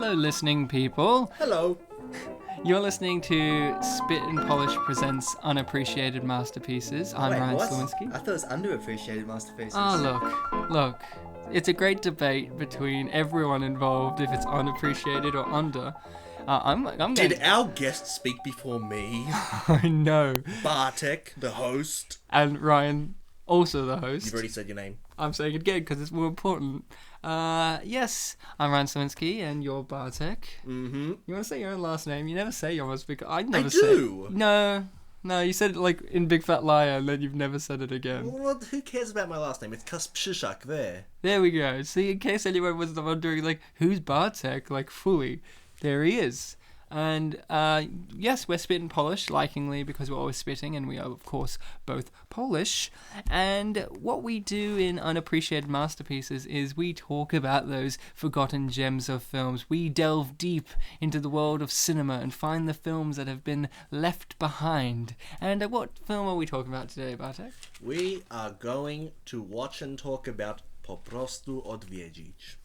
Hello, listening people. Hello. You're listening to Spit and Polish presents Unappreciated Masterpieces. I'm Ryan Sliwinski. I thought it was Underappreciated Masterpieces. Oh, look. It's a great debate between everyone involved if it's unappreciated or under. Did our guest speak before me? I know. Bartek, the host. And Ryan, also the host. You've already said your name. I'm saying it again because it's more important. Yes, I'm Ryan Sliwinski and you're Bartek. Mm-hmm. You want to say your own last name? You never say yours because I I do. No, you said it like in Big Fat Liar and then you've never said it again. Well, who cares about my last name? It's Kasprzyszak there. There we go. See, in case anyone was wondering, like, who's Bartek, like, fully, there he is. And, yes, we're spitting Polish, likingly, because we're always spitting, and we are, of course, both Polish. And what we do in Unappreciated Masterpieces is we talk about those forgotten gems of films. We delve deep into the world of cinema and find the films that have been left behind. And what film are we talking about today, Bartek? We are going to watch and talk about Po prostu odwiedzić.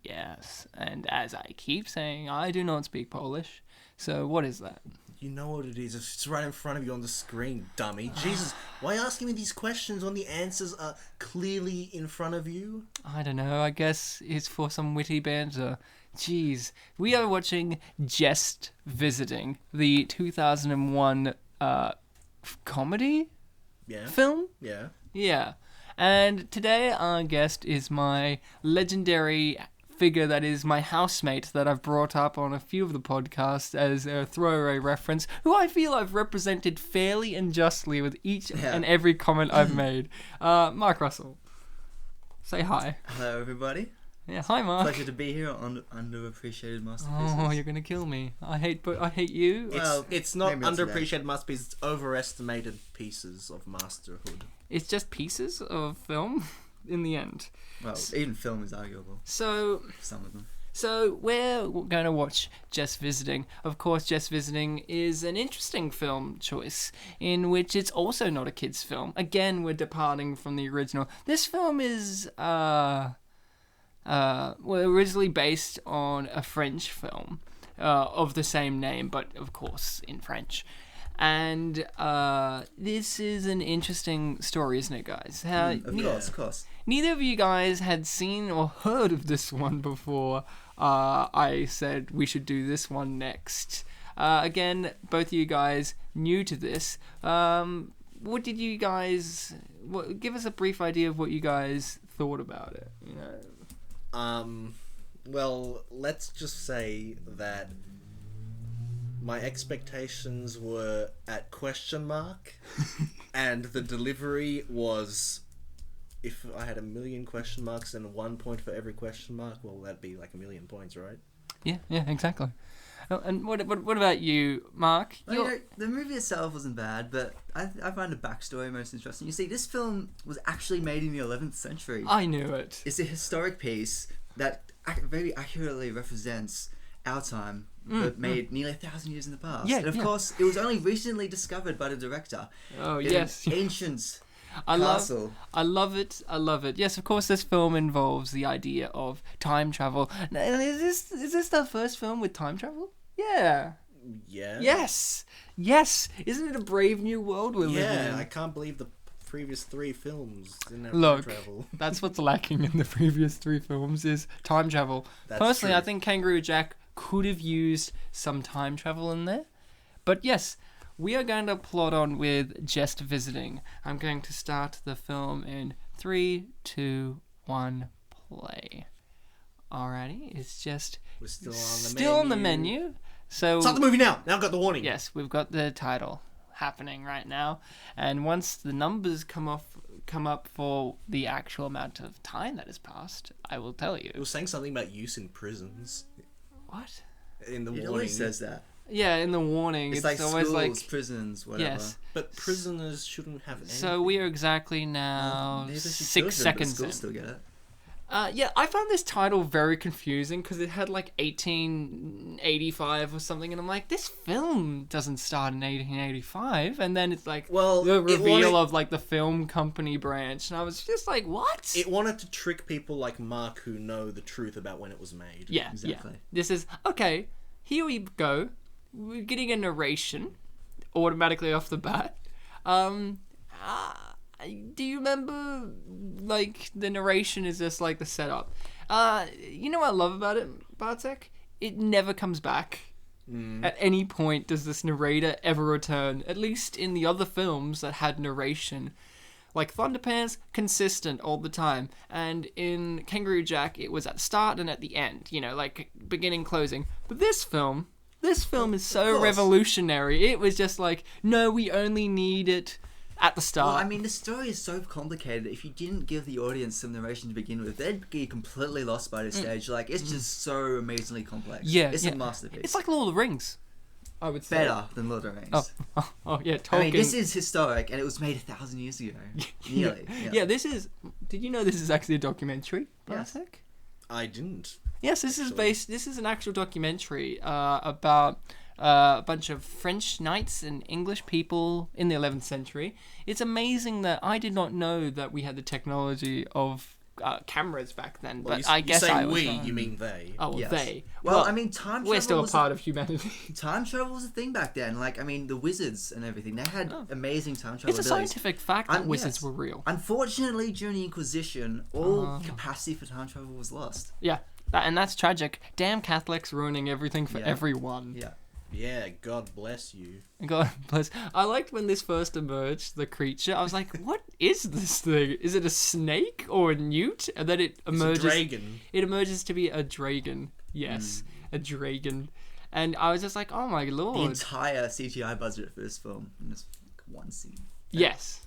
Yes, and as I keep saying, I do not speak Polish. So what is that? You know what it is. It's right in front of you on the screen, dummy. Jesus, why asking me these questions when the answers are clearly in front of you? I don't know, I guess it's for some witty banter. Jeez, we are watching Just Visiting, the 2001 comedy film? Yeah. Yeah. And today our guest is my legendary figure that is my housemate that I've brought up on a few of the podcasts as a throwaway reference, who I feel I've represented fairly and justly with each and every comment I've made. Mark Russell. Say hi. Hello, everybody. Yeah, hi, Mark. Pleasure to be here on Underappreciated Masterpieces. Oh, you're gonna kill me. I hate you. It's not maybe not underappreciated masterpieces, it's overestimated pieces of masterhood. It's just pieces of film in the end. Well, even film is arguable. So Some of them. So we're going to watch Just Visiting. Of course, Just Visiting is an interesting film choice in which it's also not a kid's film. Again, we're departing from the original. This film is originally based on a French film of the same name, but of course in French. And this is an interesting story, isn't it, guys? Of course. Neither of you guys had seen or heard of this one before I said we should do this one next. Again, both of you guys new to this. What did you guys... give us a brief idea of what you guys thought about it. You know. Well, let's just say that my expectations were at question mark, and the delivery was, if I had 1 million question marks and 1 point for every question mark, well, that'd be like 1 million points, right? Yeah, exactly. And what about you, Mark? Well, the movie itself wasn't bad, but I find the backstory most interesting. You see, this film was actually made in the 11th century. I knew it. It's a historic piece that very accurately represents our time, but made nearly 1,000 years in the past. Yeah, and of course, it was only recently discovered by the director. Oh, in yes. An ancient castle. I love it. Yes, of course, this film involves the idea of time travel. Now, is this the first film with time travel? Yeah. Yeah. Yes. Isn't it a brave new world we're living in? Yeah, I can't believe the previous 3 films didn't have Look, time travel. That's what's lacking in the previous 3 films is time travel. That's Personally, true. I think Kangaroo Jack could have used some time travel in there. But yes, we are going to plot on with Just Visiting. I'm going to start the film in 3, 2, 1, play. Alrighty, it's just We're still on the menu. So start the movie now. Now I've got the warning. yes, we've got the title happening right now, and once the numbers come up for the actual amount of time that has passed, I will tell you. It was saying something about use in prisons What? in the It warning. always says that. Yeah, in the warning, It's like always schools, like prisons, whatever. yes. But prisoners shouldn't have any. So we are exactly now Neither should 6 children, but seconds schools in. still get it. Yeah, I found this title very confusing because it had like 1885 or something, and I'm like, this film doesn't start in 1885, and then it's like the reveal of like the film company branch, and I was just like, what? It wanted to trick people like Mark who know the truth about when it was made. Yeah, Exactly. yeah. This is, okay, here we go. We're getting a narration automatically off the bat. Do you remember, like, the narration is just like the setup? You know what I love about it, Bartek? It never comes back. At any point does this narrator ever return, at least in the other films that had narration. Like Thunderpants, consistent all the time. And in Kangaroo Jack, it was at the start and at the end, you know, like beginning, closing. But this film is so revolutionary. It was just like, no, we only need it at the start. Well, I mean, the story is so complicated. If you didn't give the audience some narration to begin with, they'd be completely lost by this stage. Like, it's just so amazingly complex. Yeah, it's a masterpiece. It's like Lord of the Rings, I would say. Better than Lord of the Rings. Oh yeah, Tolkien. I mean, this is historic, and it was made 1,000 years ago. Nearly. Yeah, this is... Did you know this is actually a documentary, Yes. Bartek? I didn't. Yes, this is an actual documentary about a bunch of French knights and English people in the 11th century. It's amazing that I did not know that we had the technology of cameras back then, Well, but I guess you say I was we, wrong. you mean they. Oh, well, Yes. they. Well, I mean, time travel we're still a was part of humanity. Time travel was a thing back then. Like, I mean, the wizards and everything, they had amazing time travel It's a abilities. scientific fact that wizards were real. Unfortunately, during the Inquisition, all capacity for time travel was lost. Yeah, and that's tragic. Damn Catholics ruining everything for Yeah. everyone. Yeah. Yeah, God bless you. God bless. I liked when this first emerged, the creature. I was like, what is this thing? Is it a snake or a newt? And then it emerges. It's a dragon. It emerges to be a dragon. Yes, a dragon. And I was just like, oh my lord. The entire CGI budget for this film in this one scene. Yes.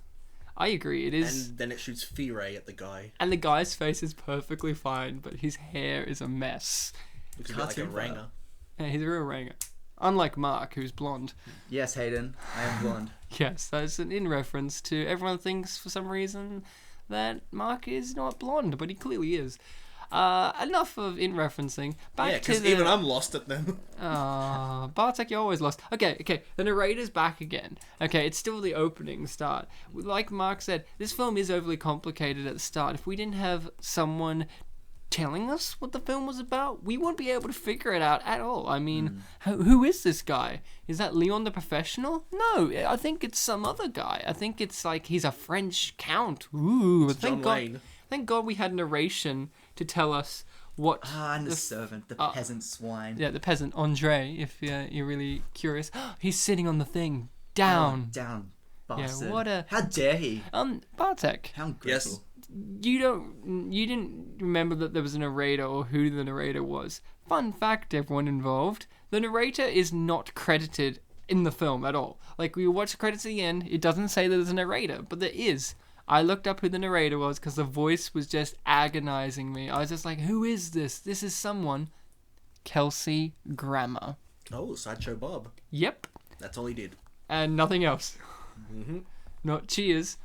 I agree. It is. And then it shoots F-Ray at the guy. And the guy's face is perfectly fine, but his hair is a mess. Looks a bit like a Cartoon ranger. Yeah, he's a real ranger. Unlike Mark, who's blonde. Yes, Hayden, I am blonde. Yes, that's in reference to everyone thinks for some reason that Mark is not blonde, but he clearly is. Enough of in referencing. Back to because the... even I'm lost at them. Bartek, you're always lost. Okay, the narrator's back again. Okay, it's still the opening start. Like Mark said, this film is overly complicated at the start. If we didn't have someone telling us what the film was about, we wouldn't be able to figure it out at all. I mean, who is this guy? Is that Leon the Professional? No, I think it's some other guy. I think it's like he's a French count. Ooh, John Wayne. Thank God we had narration to tell us what... And the servant, the peasant swine. Yeah, the peasant, Andre, if you're really curious. He's sitting on the thing. Down. Down, bastard. Yeah, what a... How dare he? Bartek. How ungrateful. Yes. You didn't remember that there was a narrator or who the narrator was. Fun fact, everyone involved. The narrator is not credited in the film at all. Like, we watch the credits at the end, it doesn't say that there's a narrator, but there is. I looked up who the narrator was because the voice was just agonizing me. I was just like, who is this? This is someone. Kelsey Grammer. Oh, Sideshow Bob. Yep. That's all he did. And nothing else. Mm-hmm. Not Cheers.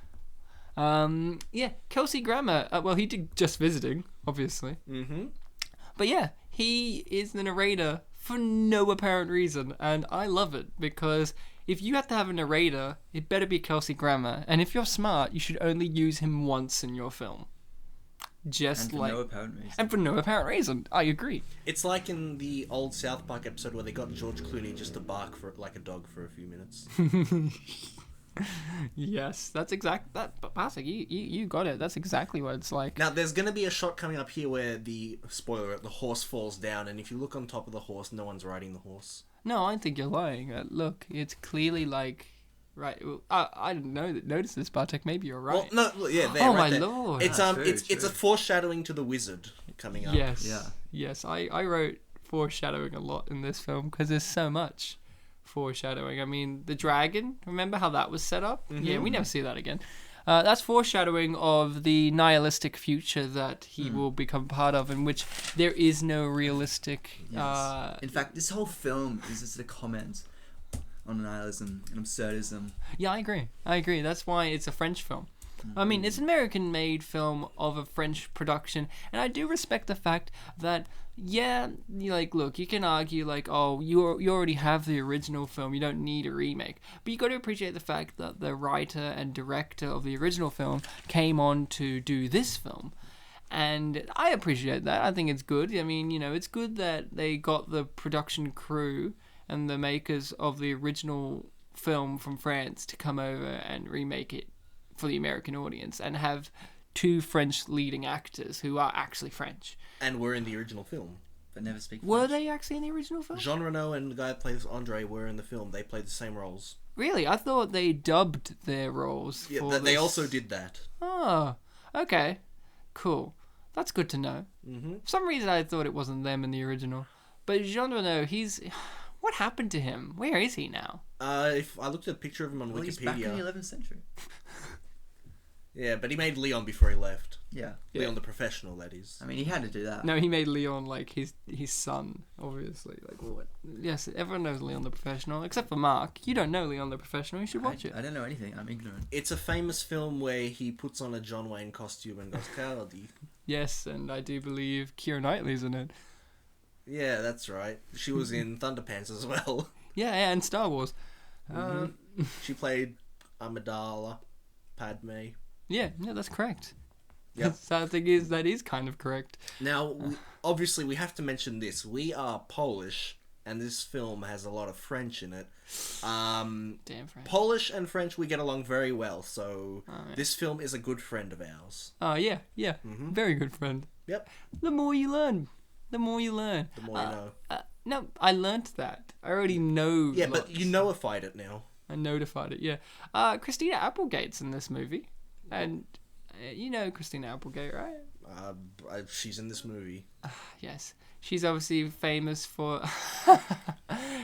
Yeah, Kelsey Grammer. Well, he did Just Visiting, obviously. Mm-hmm. But yeah, he is the narrator for no apparent reason, and I love it because if you have to have a narrator, it better be Kelsey Grammer, and if you're smart, you should only use him once in your film. Just And for no apparent reason. And for no apparent reason. I agree. It's like in the old South Park episode where they got George Clooney just to bark for like a dog for a few minutes. Yes, that's exact. That Bartek, you got it. That's exactly what it's like. Now, there's going to be a shot coming up here where the horse falls down, and if you look on top of the horse, no one's riding the horse. No, I think you're lying. Look, it's clearly like... Right, well, I didn't notice this, Bartek. Maybe you're right. Well, no, yeah, there, Oh right my there. lord! It's True, it's a foreshadowing to the wizard coming up. Yes, Yeah. yes. I wrote foreshadowing a lot in this film because there's so much foreshadowing. I mean, the dragon. Remember how that was set up? Mm-hmm. Yeah, we never see that again. That's foreshadowing of the nihilistic future that he will become part of, in which there is no realistic. Yes. In fact, this whole film is just a comment on nihilism and absurdism. Yeah, I agree. That's why it's a French film. I mean, it's an American-made film of a French production, and I do respect the fact that, yeah, like, look, you can argue, like, oh, you already have the original film, you don't need a remake. But you got to appreciate the fact that the writer and director of the original film came on to do this film. And I appreciate that. I think it's good. I mean, it's good that they got the production crew and the makers of the original film from France to come over and remake it for the American audience and have two French leading actors who are actually French. And were in the original film. But never speak French. Were they actually in the original film? Jean Reno and the guy that plays Andre were in the film. They played the same roles. Really? I thought they dubbed their roles Yeah, for they also did that. Oh, okay. Cool. That's good to know. Mm-hmm. For some reason I thought it wasn't them in the original. But Jean Reno, what happened to him? Where is he now? If I looked at a picture of him on Wikipedia. He's back in the 11th century. Yeah, but he made Leon before he left. Yeah. Leon the Professional, that is. I mean, he had to do that. No, he made Leon like his son, obviously. Like what? Yes, everyone knows Leon the Professional, except for Mark. You don't know Leon the Professional. You should watch it. I don't know anything. I'm ignorant. It's a famous film where he puts on a John Wayne costume and goes Cowdy. Yes, and I do believe Keira Knightley's in it. Yeah, that's right. She was in Thunderpants as well. Yeah, and Star Wars. She played Amidala Padme. Yeah, that's correct. Yep. Sad thing is, that is kind of correct. Now, obviously, we have to mention this. We are Polish, and this film has a lot of French in it. Damn French. Polish and French, we get along very well, so yeah. this film is a good friend of ours. Oh, yeah. Very good friend. Yep. The more you learn. The more you learn. The more you know. No, I learnt that. I already know. Yeah, lots. but you notified it now. I notified it, yeah. Christina Applegate's in this movie. And you know Christina Applegate, right? She's in this movie. Yes. She's obviously famous for...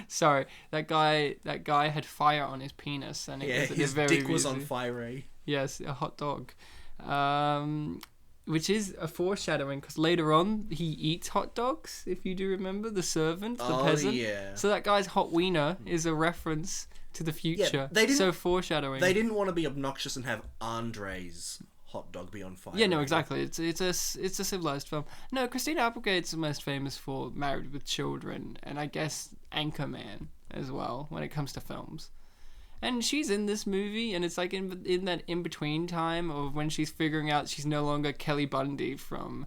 Sorry, that guy had fire on his penis. And it was his very dick was busy. on fire. Yes, a hot dog. Which is a foreshadowing, because later on, he eats hot dogs, if you do remember. The servant, the peasant. Yeah. So that guy's hot wiener is a reference to the future. So foreshadowing. They didn't want to be obnoxious and have Andre's hot dog be on fire. Yeah, no, exactly. It's a civilized film. No, Christina Applegate's most famous for Married with Children, and I guess Anchorman as well when it comes to films. And she's in this movie, and it's like in that in between time of when she's figuring out she's no longer Kelly Bundy from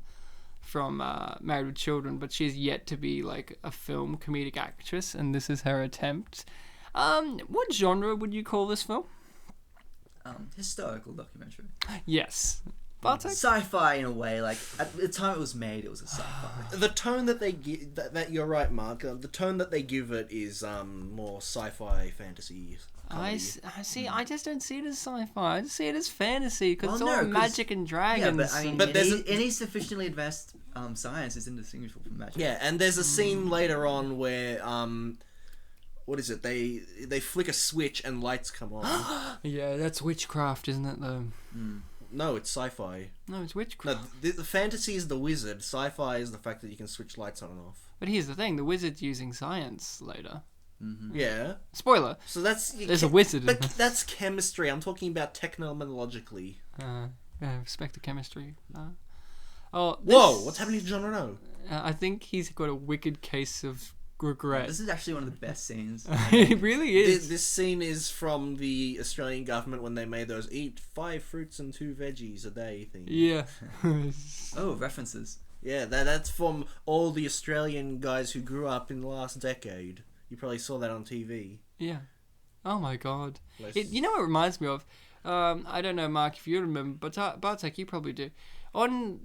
Married with Children, but she's yet to be like a film comedic actress, and this is her attempt. What genre would you call this film? Historical documentary. Yes. Bartek? Sci-fi in a way. Like at the time it was made, it was a sci-fi. The tone that they give, that you're right, Mark. The tone that they give it is more sci-fi fantasy. I see. I just don't see it as sci-fi. I just see it as fantasy because Well, it's all no, 'cause- magic and dragons. Yeah, but I mean, But there's any sufficiently advanced science is indistinguishable from magic. Yeah, and there's a scene later on where what is it? They flick a switch and lights come on. Yeah, that's witchcraft, isn't it? Though. No, it's sci-fi. No, it's No, witchcraft. the fantasy is the wizard. Sci-fi is the fact that you can switch lights on and off. But here's the thing: the wizard's using science later. Yeah. Spoiler. So that's There's a wizard in But this. that's chemistry. I'm talking about technologically. Respect to chemistry. Oh, Whoa! What's happening to Jean Reno? I think he's got a wicked case of regret. This is actually one of the best scenes. It really is. This scene is from the Australian government when they made those eat 5 fruits and 2 veggies a day thing. Yeah. Oh, references. Yeah, that's from all the Australian guys who grew up in the last decade. You probably saw that on TV. Yeah. Oh my god. Less- You know what it reminds me of? I don't know, Mark, if you remember, but Bartek, you probably do. On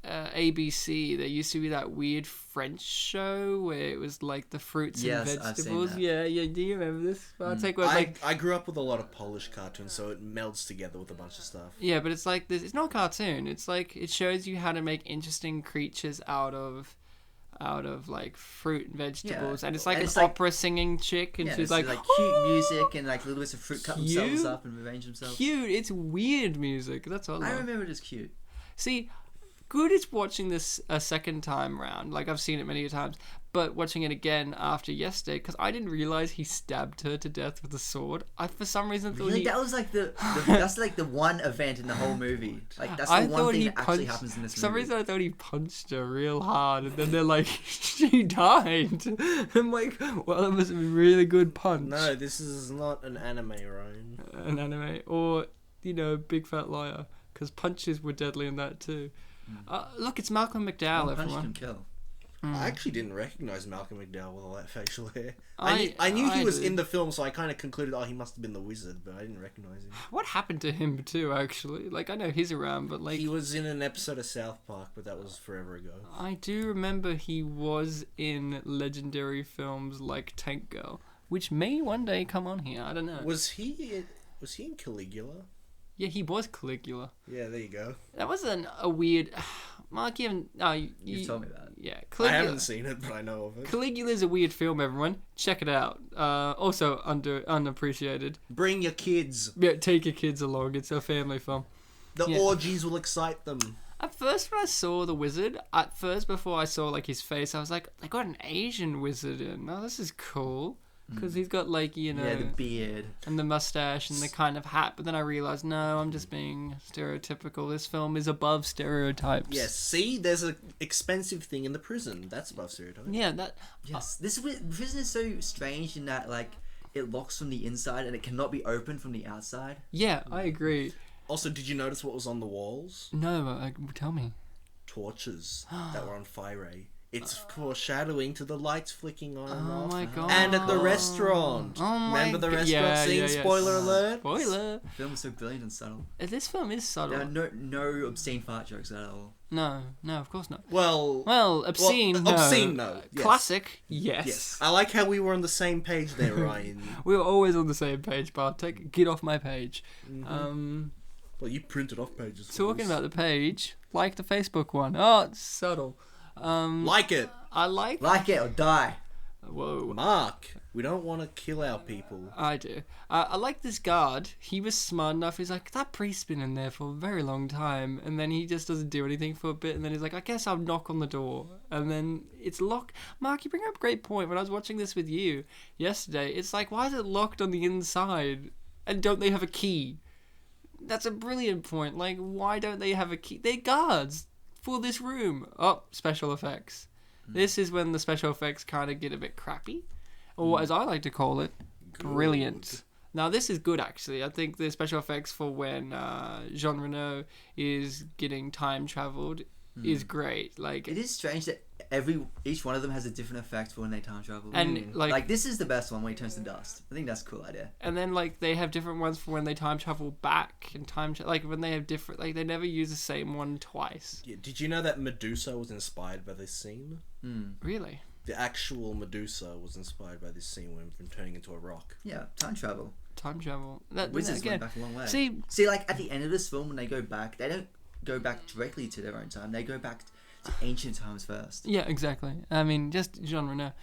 ABC, there used to be that weird French show where it was like the fruits and Yes, vegetables. I've seen Yeah. Do you remember this, Bartek? Where it's like, I grew up with a lot of Polish cartoons, so it melds together with a bunch of stuff. yeah, but it's like this. It's not a cartoon. It's like it shows you how to make interesting creatures out of like fruit and vegetables, and it's like and an it's like- opera singing chick, and Yeah, she's it's like, cute music and like little bits of fruit cut themselves Cute? up and arrange themselves. cute. It's weird music. That's all. I remember it as cute. See, good as watching this a second time round. Like, I've seen it many times, but watching it again after yesterday, because I didn't realize he stabbed her to death with a sword. I, for some reason, thought Really? That was like that's like the one event in the whole movie. Like, that's the one thing that actually happens in this movie. For some reason, I thought he punched her real hard, and then they're like, she died. I'm like, well, that must have been a really good punch. No, this is not an anime, Ryan. An anime, or, you know, Big Fat Liar, because punches were deadly in that too. Look, it's Malcolm McDowell, One punch everyone. can kill. I actually didn't recognize Malcolm McDowell with all that facial hair. I I knew he was did. in the film, so I kind of concluded, he must have been the wizard, but I didn't recognize him. What happened to him too, actually? Like, I know he's around, but like... He was in an episode of South Park, but that was forever ago. I do remember he was in legendary films like Tank Girl, which may one day come on here, I don't know. Was he in Caligula? Yeah, he was Caligula. Yeah, there you go. That wasn't a weird... Mark, you haven't... No, You've told me about it. Yeah, I Caligula. haven't seen it, but I know of it. Caligula's a weird film, everyone. Check it out. Also unappreciated. Bring your kids. Yeah, take your kids along. It's a family film. The Yeah. orgies will excite them. At first, when I saw the wizard, before I saw like his face, I was like, they got an Asian wizard in. Oh, this is cool. Because he's got like, you know... Yeah, the beard. And the mustache and the kind of hat. But then I realised, no, I'm just being stereotypical. This film is above stereotypes. Yes, see? There's an expensive thing in the prison. That's above stereotype. Yeah, that... Yes, prison is so strange in that, like, it locks from the inside and it cannot be opened from the outside. Yeah, I agree. Also, did you notice what was on the walls? No, tell me. Torches that were on fire. It's foreshadowing to the lights flicking on and Oh off. my god. And at the restaurant. Oh my Remember the go- restaurant yeah, scene? yeah, yeah. Spoiler alert. Spoiler. The film is so brilliant and subtle. This film is subtle. There are no obscene fart jokes at all. No, of course not. Well, Obscene, no. obscene, no. Yes. Classic, yes. Yes. I like how we were on the same page there, Ryan. We were always on the same page, Bartek. Get off my page. Well, you printed off pages. Talking about the page, like the Facebook one. Oh, it's subtle. Like it. I like... Like it or die. Whoa. Mark, we don't want to kill our people. I do. I like this guard. He was smart enough. He's like, that priest's been in there for a very long time. And then he just doesn't do anything for a bit. And then he's like, I guess I'll knock on the door. And then it's locked. Mark, you bring up a great point. When I was watching this with you yesterday, it's like, why is it locked on the inside? And don't they have a key? That's a brilliant point. Like, why don't they have a key? They're guards for this room. Oh, special effects. This is when the special effects kind of get a bit crappy. Or as I like to call it, brilliant. Now, this is good, actually. I think the special effects for when Jean Reno is getting time traveled is great. Like, It is strange that each one of them has a different effect for when they time travel. and Like, this is the best one when he turns to dust. I think that's a cool idea. and then like they have different ones for when they time travel back and like when they have different, like they never use the same one twice. Yeah, did you know that Medusa was inspired by this scene? Really? The actual Medusa was inspired by this scene when from turning into a rock. Yeah, time travel. Time travel. That Wizards again. went back a long way. See, like at the end of this film, when they go back, they don't go back directly to their own time. They go back to ancient times first. yeah, exactly. I mean, just Jean Reno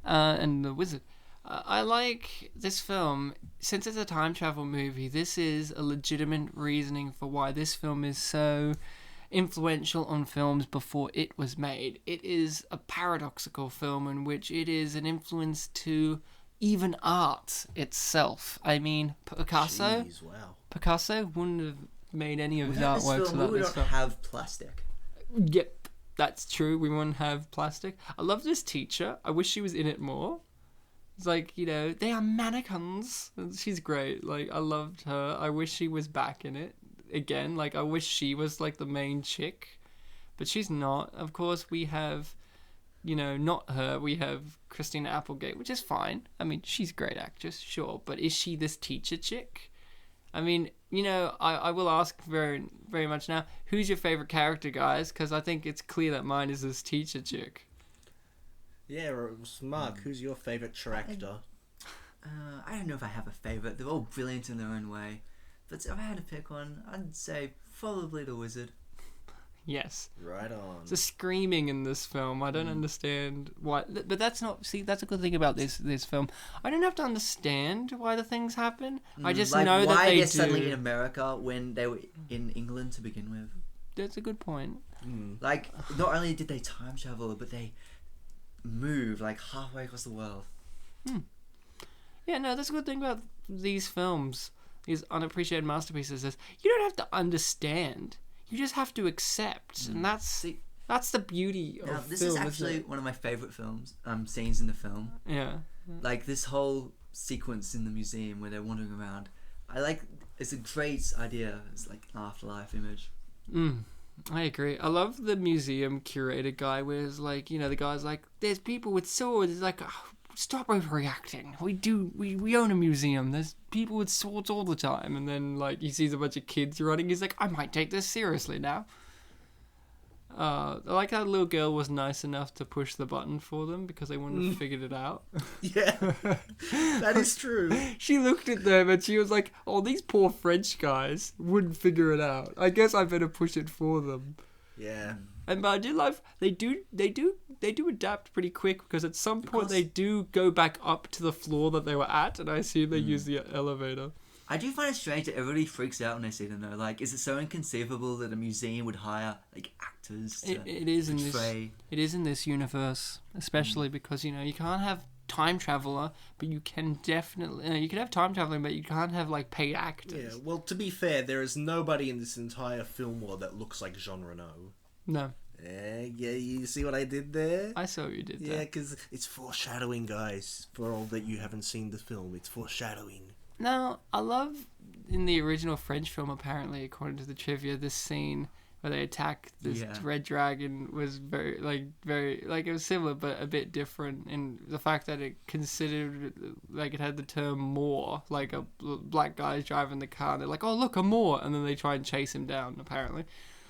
and the wizard. I like this film since it's a time travel movie. This is a legitimate reasoning for why this film is so influential on films before it was made. It is a paradoxical film in which it is an influence to even art itself. I mean, Picasso Jeez, wow. wouldn't have made any of his Without this artworks film, without we this would film. not have plastic. Yep, that's true. We wouldn't have plastic. I love this teacher. I wish she was in it more. It's like, you know, they are mannequins. She's great. Like, I loved her. I wish she was back in it again. Like, I wish she was, like, the main chick. But she's not. Of course, we have, you know, not her. We have Christina Applegate, which is fine. I mean, she's a great actress, sure. But is she this teacher chick? I mean, you know, I will ask very, very much now, who's your favorite character, guys? Because I think it's clear that mine is this teacher chick. Yeah, Mark, who's your favourite character? I don't know if I have a favourite. They're all brilliant in their own way. But if I had to pick one, I'd say probably the wizard. Yes. Right on. There's screaming in this film. I don't understand why. But that's not... See, that's a good thing about this film. I don't have to understand why the things happen. I just like know that why they they're do. suddenly in America when they were in England to begin with. That's a good point. Like, not only did they time travel, but they moved like halfway across the world. Yeah, no, that's a good thing about these films, these unappreciated masterpieces, is you don't have to understand. You just have to accept, and that's the beauty Now, of this film, is actually isn't it? one of my favorite scenes in the film. Yeah. Like this whole sequence in the museum where they're wandering around. It's a great idea. It's like an afterlife image. I agree. I love the museum curator guy where it's like, the guy's like, there's people with swords. It's like, oh, stop overreacting. We own a museum. There's people with swords all the time. And then, like, he sees a bunch of kids running. He's like, I might take this seriously now. I like how the little girl was nice enough to push the button for them because they wouldn't have figured it out. Yeah, that is true. She looked at them and she was like, oh, these poor French guys wouldn't figure it out. I guess I better push it for them. Yeah. But I do love they do adapt pretty quick because at some point they do go back up to the floor that they were at, and I assume they use the elevator. I do find it strange that everybody freaks out when they see them though. Like, is it so inconceivable that a museum would hire like actors to It is portray? It is in this universe, especially because you can't have time traveler, but you can definitely you can have time traveling, but you can't have like paid actors. Yeah. Well, to be fair, there is nobody in this entire film world that looks like Jean Reno. No, Yeah, you see what I did there? I saw what you did Yeah, there. because it's foreshadowing, guys. For all that you haven't seen the film, it's foreshadowing. Now, I love in the original French film, apparently, according to the trivia, this scene where they attack this red dragon was very, it was similar, but a bit different in the fact that it considered, like, it had the term Moor, like a black guy's driving the car, and they're like, oh, look, a Moor, and then they try and chase him down, apparently.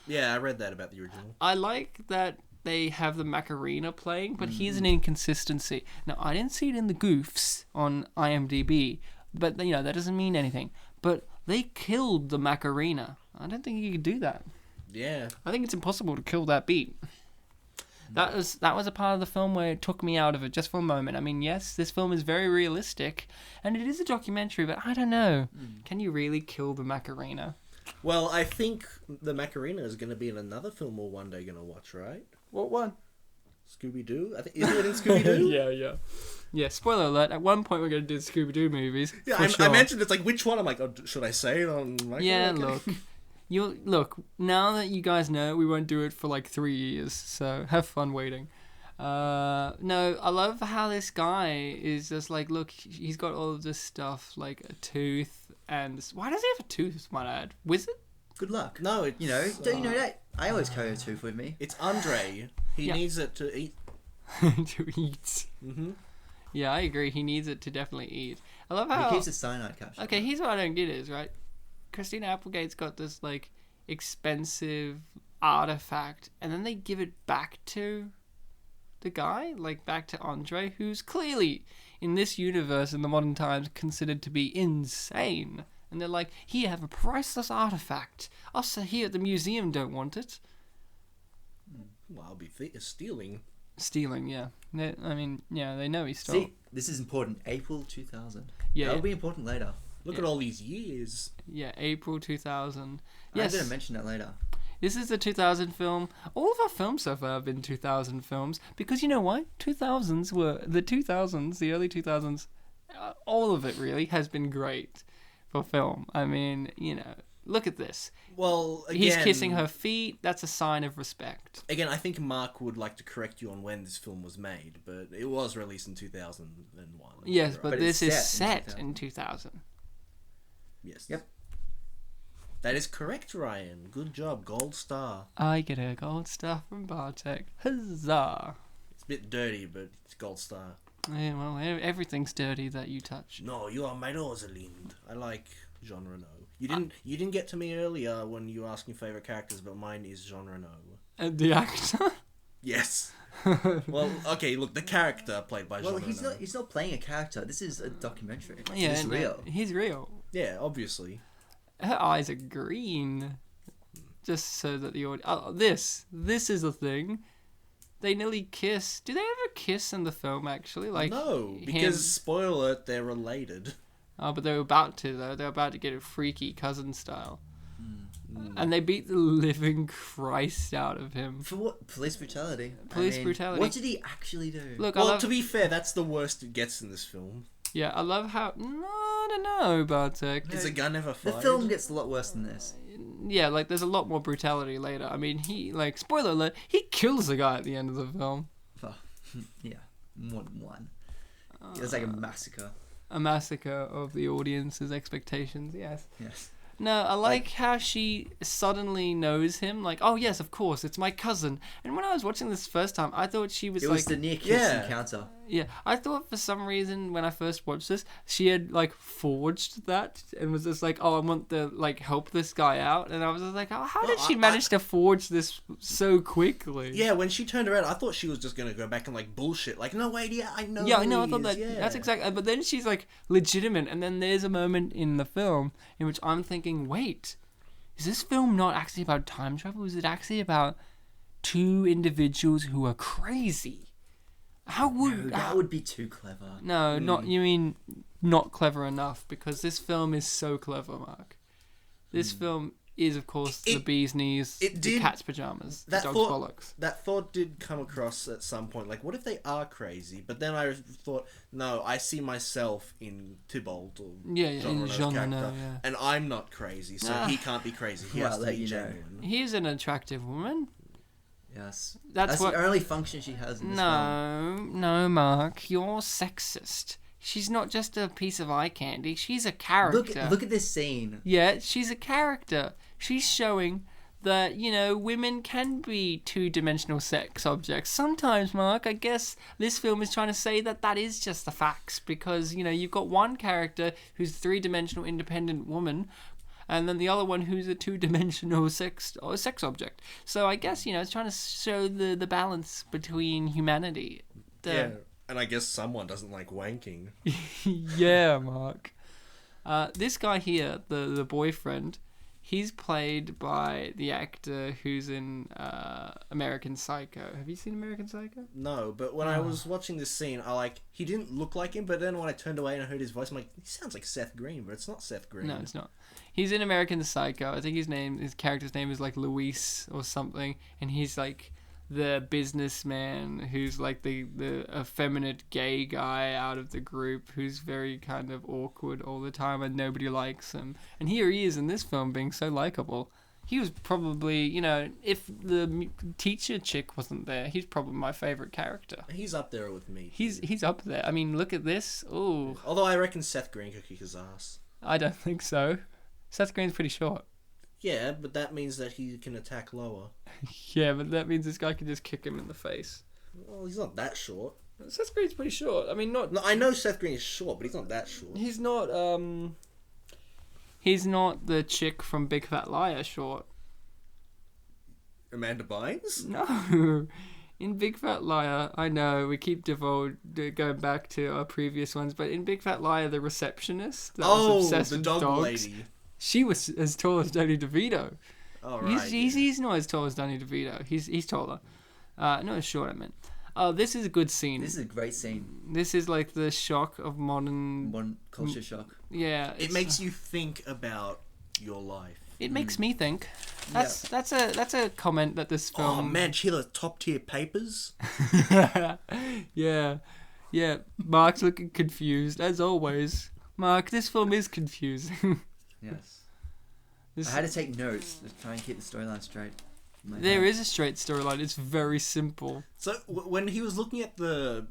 Yeah, I read that about the original. I like that they have the Macarena playing, but here's an inconsistency. Now, I didn't see it in the goofs on IMDb, but, that doesn't mean anything. But they killed the Macarena. I don't think you could do that. Yeah. I think it's impossible to kill that beat. That was a part of the film where it took me out of it just for a moment. I mean, yes, this film is very realistic, and it is a documentary, but I don't know. Can you really kill the Macarena? Well, I think the Macarena is going to be in another film we're one day going to watch, right? What one? Scooby-Doo? I think is it in Scooby-Doo? Yeah, spoiler alert. At one point, we're going to do the Scooby-Doo movies. Yeah, for sure. I mentioned it's like, which one? I'm like, oh, should I say it on my Yeah, look. Now that you guys know, we won't do it for like 3 years, so have fun waiting. No, I love how this guy is just like, look, he's got all of this stuff, like a tooth, and why does he have a tooth, might I add? Wizard? Good luck. No, it's... Don't you know that? I always carry a tooth with me. It's Andre. He needs it to eat. To eat. Mm-hmm. Yeah, I agree. He needs it to definitely eat. I love how... He keeps a cyanide capsule. Okay, here's what I don't get is, right? Christina Applegate's got this, like, expensive artifact, and then they give it back to the guy, like, back to Andre, who's clearly, in this universe, in the modern times, considered to be insane. And they're like, here, have a priceless artifact. Us here at the museum don't want it. Well, I'll be stealing. Stealing, yeah. They know he stole. See, this is important. April 2000. Yeah. That'll be important later. Look at all these years. Yeah, April 2000. Yes. Yes. I'm going to mention that later. This is a 2000 film. All of our films so far have been 2000 films because you know why? The early 2000s, all of it really has been great for film. I mean, look at this. Well, again... He's kissing her feet. That's a sign of respect. Again, I think Mark would like to correct you on when this film was made, but it was released in 2001. Yes, right? but this is set in 2000. Yes. Yep. That is correct, Ryan. Good job. Gold star. I get a gold star from Bartek. Huzzah! It's a bit dirty, but it's gold star. Yeah, well, everything's dirty that you touch. No, you are my Rosalind. I like Jean Reno. You didn't get to me earlier when you were asking favorite characters, but mine is Jean Reno. And the actor? Yes. Well, okay. Look, the character played by Jean Reno. Well, he's not playing a character. This is a documentary. Yeah, He's real. He's real. Yeah, obviously. Her eyes are green. Just so that the audience... Oh, this is a thing. They nearly kiss. Do they ever kiss in the film, actually? Like No, because, spoiler alert, they're related. Oh, but they were about to, though. They were about to get it freaky cousin style. And they beat the living Christ out of him. For what? Police brutality. Brutality. What did he actually do? Look, Well, to be fair, that's the worst it gets in this film. Yeah, I love how... No, I don't know, Bartek. Is a gun ever the fired? film gets a lot worse than this. Yeah, like, there's a lot more brutality later. I mean, he, like, spoiler alert, he kills a guy at the end of the film. Oh, yeah, more than one. It's like a massacre. A massacre of the audience's expectations, yes. Yes. No, I like how she suddenly knows him. Like, oh yes, of course, it's my cousin. And when I was watching this first time, I thought she was It like... was the near kiss encounter. Yeah, I thought for some reason when I first watched this, she had like forged that and was just like, oh, I want to like help this guy out. And I was just like, oh, how did she manage to forge this so quickly? Yeah, when she turned around, I thought she was just gonna go back and like bullshit. Like, no, wait, yeah, I know. Yeah, I know. I thought he is, that. yeah. That's exactly. But then she's like legitimate, and then there's a moment in the film in which I'm thinking, wait, is this film not actually about time travel? Is it actually about two individuals who are crazy? How would No, that would be too clever. No, not you mean not clever enough, because this film is so clever, Mark. This film is, of course, the bee's knees, the cat's pajamas, the dog's bollocks. That thought did come across at some point. Like, what if they are crazy? But then I thought, no, I see myself in Tybalt or in Jean Reno, and I'm not crazy, so he can't be crazy. He has to be genuine. He's an attractive woman. Yes. That's the only function she has in this film. No, Mark, you're sexist. She's not just a piece of eye candy. She's a character. Look at this scene. Yeah, she's a character. She's showing that, you know, women can be two-dimensional sex objects. Sometimes, Mark, I guess this film is trying to say that that is just the facts, because, you know, you've got one character who's a three-dimensional independent woman, and then the other one who's a two-dimensional sex object. So I guess, you know, it's trying to show the balance between humanity. Yeah, and I guess someone doesn't like wanking. Yeah, Mark. This guy here, the boyfriend, he's played by the actor who's in American Psycho. Have you seen American Psycho? No, but when I was watching this scene, he didn't look like him, but then when I turned away and I heard his voice, I'm like, he sounds like Seth Green, but it's not Seth Green. No, it's not. He's in American Psycho. I think his character's name is like Luis or something, and he's like the businessman who's like the effeminate gay guy out of the group who's very kind of awkward all the time and nobody likes him. And here he is in this film being so likable. He was probably, you know, if the teacher chick wasn't there, he's probably my favorite character. He's up there with me. He's up there. I mean, look at this. Ooh. Although I reckon Seth Green could kick his ass. I don't think so. Seth Green's pretty short. Yeah, but that means that he can attack lower. Yeah, but that means this guy can just kick him in the face. Well, he's not that short. Seth Green's pretty short. I mean, not... No, I know Seth Green is short, but he's not that short. He's not, He's not the chick from Big Fat Liar short. Amanda Bynes? No. In Big Fat Liar, I know, we keep going back to our previous ones, but in Big Fat Liar, the receptionist that was obsessed with dog dogs, lady. She was as tall as Danny DeVito. Oh, right. He's not as tall as Danny DeVito. He's taller. Not as short, I meant. Oh, this is a good scene. This is a great scene. This is like the shock of modern culture shock. Yeah. It makes you think about your life. It makes me think. That's a comment that this film... Oh man, did you hear the top tier papers? Yeah. Mark's looking confused, as always. Mark, this film is confusing. Yes. I had to take notes to try and keep the storyline straight. There is a straight storyline. It's very simple. So when he was looking at the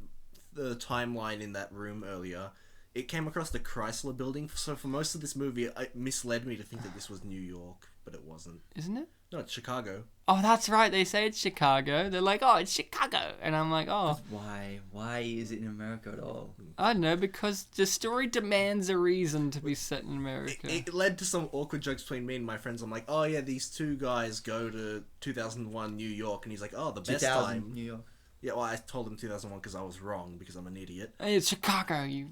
timeline in that room earlier, it came across the Chrysler building. So for most of this movie, it misled me to think that this was New York, but it wasn't. Isn't it? No, it's Chicago. Oh, that's right. They say it's Chicago. They're like, oh, it's Chicago. And I'm like, oh. Why? Why is it in America at all? I don't know, because the story demands a reason to be set in America. It led to some awkward jokes between me and my friends. I'm like, oh yeah, these two guys go to 2001 New York. And he's like, oh, the best time. New York. Yeah, well, I told him 2001 because I was wrong, because I'm an idiot. Hey, it's Chicago, you...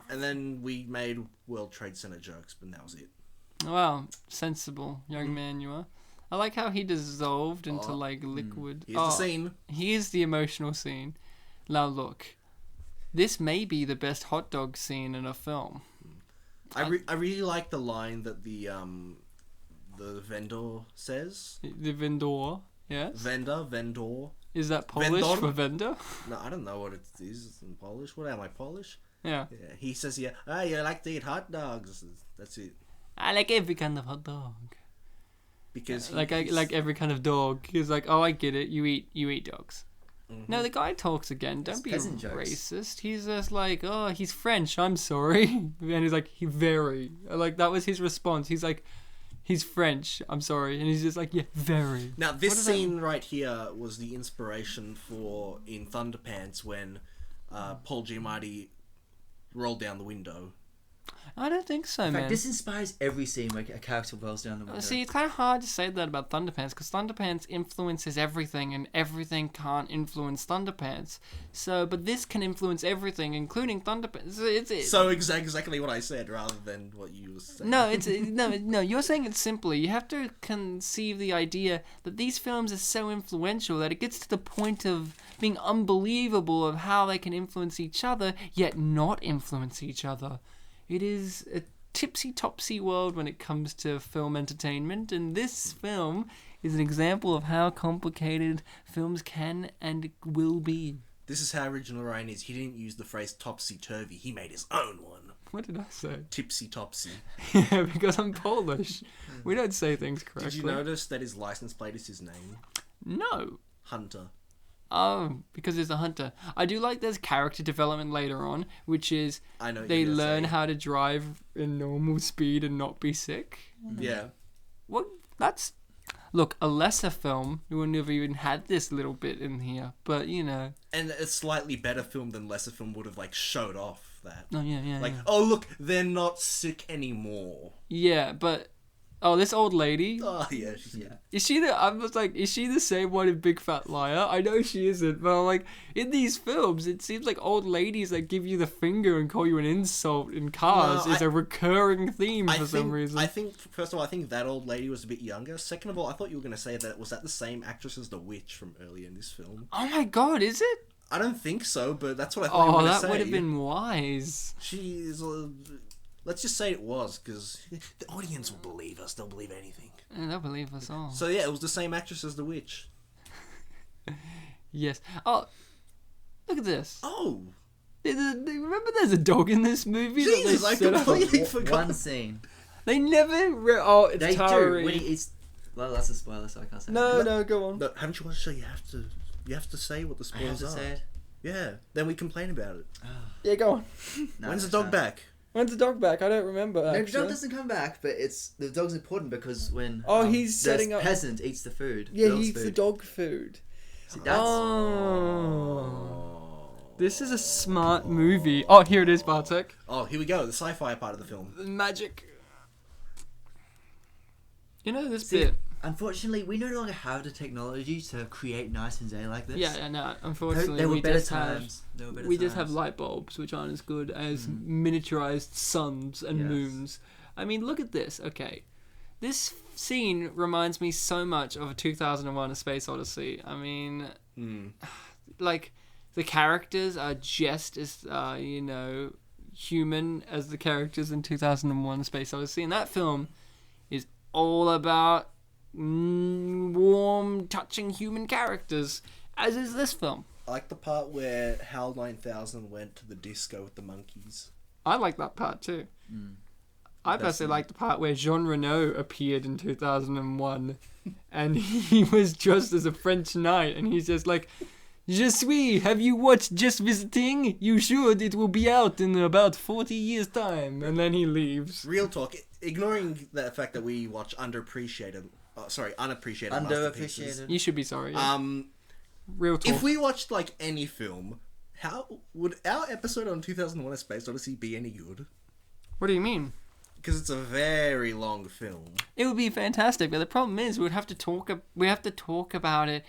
And then we made World Trade Center jokes, but that was it. Wow, sensible young man you are. I like how he dissolved into like liquid. Here's the scene. Here's the emotional scene. Now look, this may be the best hot dog scene in a film. I really like the line that the the vendor says. The vendor, yes. Vendor. Is that Polish Vendor? for vendor? No, I don't know what it is in Polish. What am I, Polish? Yeah. Yeah. He says, you like to eat hot dogs. That's it. I like every kind of hot dog. Because Like every kind of dog. He's like, oh, I get it. You eat dogs. Mm-hmm. No, the guy talks again. Don't It's be peasant jokes. racist. He's just like, oh, he's French. I'm sorry. And he's like, very. Like, that was his response. He's like, he's French. I'm sorry. And he's just like, yeah, very. Now, this What does that- scene right here was the inspiration for in Thunderpants when Paul Giamatti rolled down the window. I don't think so, In man. fact, this inspires every scene where a character rolls down the window. See, it's kind of hard to say that about Thunderpants because Thunderpants influences everything, and everything can't influence Thunderpants. So, but this can influence everything, including Thunderpants. It's So exactly what I said, rather than what you were saying. no, no. You're saying it simply. You have to conceive the idea that these films are so influential that it gets to the point of being unbelievable of how they can influence each other, yet not influence each other. It is a tipsy-topsy world when it comes to film entertainment, and this film is an example of how complicated films can and will be. This is how original Ryan is. He didn't use the phrase topsy-turvy. He made his own one. What did I say? Tipsy-topsy. Yeah, because I'm Polish. We don't say things correctly. Did you notice that his license plate is his name? No. Hunter. Oh, because there's a hunter. I do like there's character development later on, which is I know what they you're gonna learn say. how to drive in normal speed and not be sick. Yeah. What? That's... Look, a lesser film, we wouldn't have even had this little bit in here. But, you know... And a slightly better film than lesser film would have, like, showed off that. Oh, yeah. Like, oh, look, they're not sick anymore. Yeah, but... Oh, this old lady... Oh, yeah, she's Yeah. Is she the... I was like, is she the same one in Big Fat Liar? I know she isn't, but like, in these films, it seems like old ladies that give you the finger and call you an insult in cars No, is a recurring theme for some reason. I think, first of all, I think that old lady was a bit younger. Second of all, I thought you were going to say that was that the same actress as the witch from earlier in this film. Oh my god, is it? I don't think so, but that's what I thought you were Oh, going to that say. would have been wise. She's... let's just say it was, because the audience will believe us. They'll believe anything. And they'll believe us all. So yeah, it was the same actress as the witch. Yes. Oh, look at this. Oh! Remember there's a dog in this movie? Jesus, that I they set up? completely forgot. One scene. They never... Oh, it's They Tara do. Reid. When it's... Well, that's a spoiler, so I can't say No, go on. No, haven't you watched the show? You have to say what the I have spoilers to are. say it. Yeah, then we complain about it. Yeah, go on. No, When's the it's dog not. back? When's the dog back? I don't remember, No, the actually. dog doesn't come back, but the dog's important because when he's the setting up... peasant eats the food. Yeah, the he dog's eats the food. dog food. See, that's Oh. This is a smart movie. Oh, here it is, Bartek. Oh, here we go. The sci-fi part of the film. Magic. You know this See, bit? unfortunately, we no longer have the technology to create night and day like this. Yeah, no. Unfortunately, There were we better just times. There were better we just have times. light bulbs, which aren't as good as miniaturized suns and Yes. moons. I mean, look at this. Okay, this scene reminds me so much of a 2001: A Space Odyssey. I mean, like the characters are just as human as the characters in 2001: A Space Odyssey, and that film is all about warm, touching human characters, as is this film. I like the part where HAL 9000 went to the disco with the monkeys. I like that part too. I That's personally like the part where Jean Reno appeared in 2001 and he was dressed as a French knight and he's just like, Je suis, have you watched Just Visiting? You should, it will be out in about 40 years' time. And then he leaves. Real talk, ignoring the fact that we watch unappreciated masterpieces. Underappreciated. You should be sorry. Yeah. Real talk. If we watched like any film, how would our episode on 2001: A Space Odyssey be any good? What do you mean? Because it's a very long film. It would be fantastic, but the problem is we have to talk about it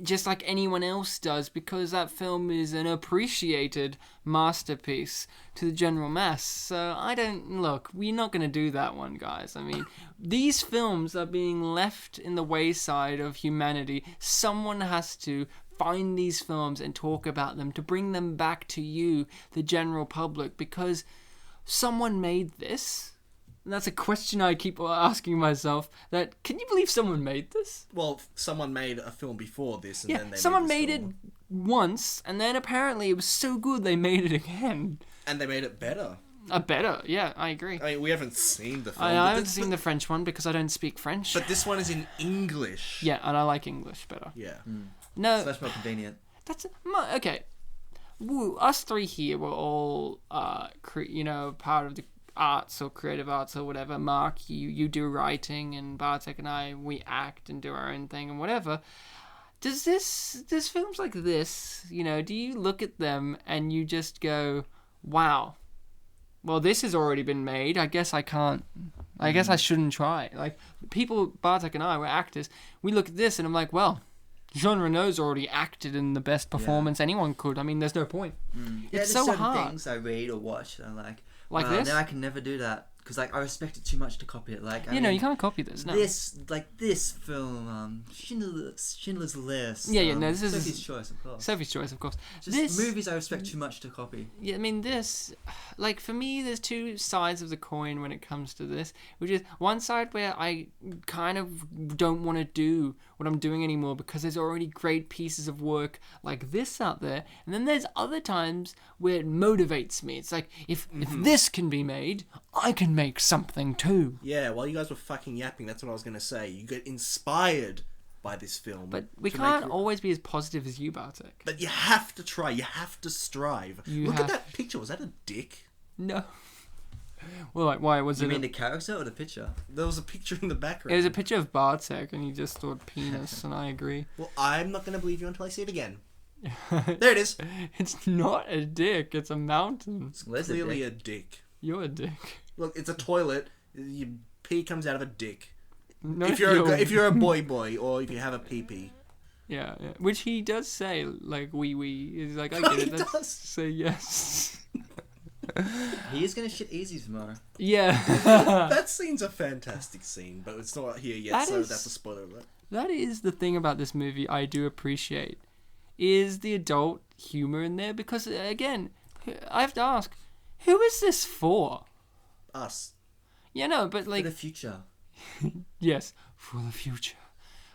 just like anyone else does, because that film is an appreciated masterpiece to the general mass. So we're not going to do that one, guys. I mean, these films are being left in the wayside of humanity. Someone has to find these films and talk about them to bring them back to you, the general public, because someone made this. And that's a question I keep asking myself. That can you believe someone made this? Well, someone made a film before this, and Yeah, then they someone made made this it film. once, and then apparently it was so good they made it again. And they made it better. Better, yeah, I agree. I mean, we haven't seen the film. I but haven't seen the French one because I don't speak French. But this one is in English. Yeah, and I like English better. Yeah. No, It's much more convenient. that's okay. Woo, us three here were all, part of the arts or creative arts or whatever. Mark, you do writing, and Bartek and I, we act and do our own thing and whatever. Does films like this, do you look at them and you just go, wow, well, this has already been made. I guess I can't. I guess I shouldn't try. Like, people, Bartek and I, we're actors. We look at this and I'm like, well, Jean Reno's already acted in the best performance anyone could. I mean, there's no point. Yeah, It's there's so certain hard. things I read or watch that I'm like, Like wow, this? now I can never do that because I respect it too much to copy it. Like, I You mean, can't copy this. No. This film, Schindler's List. Yeah, no, this is- Sophie's Choice, of course. Sophie's Choice, of course. Just this movies I respect too much to copy. Yeah, I mean, this, like, for me, there's two sides of the coin when it comes to this, which is one side where I kind of don't want to do what I'm doing anymore because there's already great pieces of work like this out there, and then there's other times where it motivates me. It's like, if this can be made, I can make something too. Yeah, while you guys were fucking yapping, that's what I was going to say. You get inspired by this film. But we to can't make- always be as positive as you, Bartek. But you have to try. You have to strive. Look at that picture. Was that a dick? No. Well, like, why was You it? mean the character or the picture? There was a picture in the background. It was a picture of Bartek, and he just thought penis, and I agree. Well, I'm not going to believe you until I see it again. There it is. It's not a dick, it's a mountain. It's Where's the clearly dick? a dick. You're a dick. Look, it's a toilet. Your pee comes out of a dick. No, If you're a boy, or if you have a pee pee. Yeah, which he does say, like, wee. He's like, I get He it. That's, does. say yes. He is gonna shit easy tomorrow. Yeah. That scene's a fantastic scene, but it's not here yet, That so is- that's a spoiler alert. That is the thing about this movie I do appreciate, is the adult humor in there, because, again, I have to ask, who is this for? Us. Yeah, no, but, For like, the future. yes, for the future.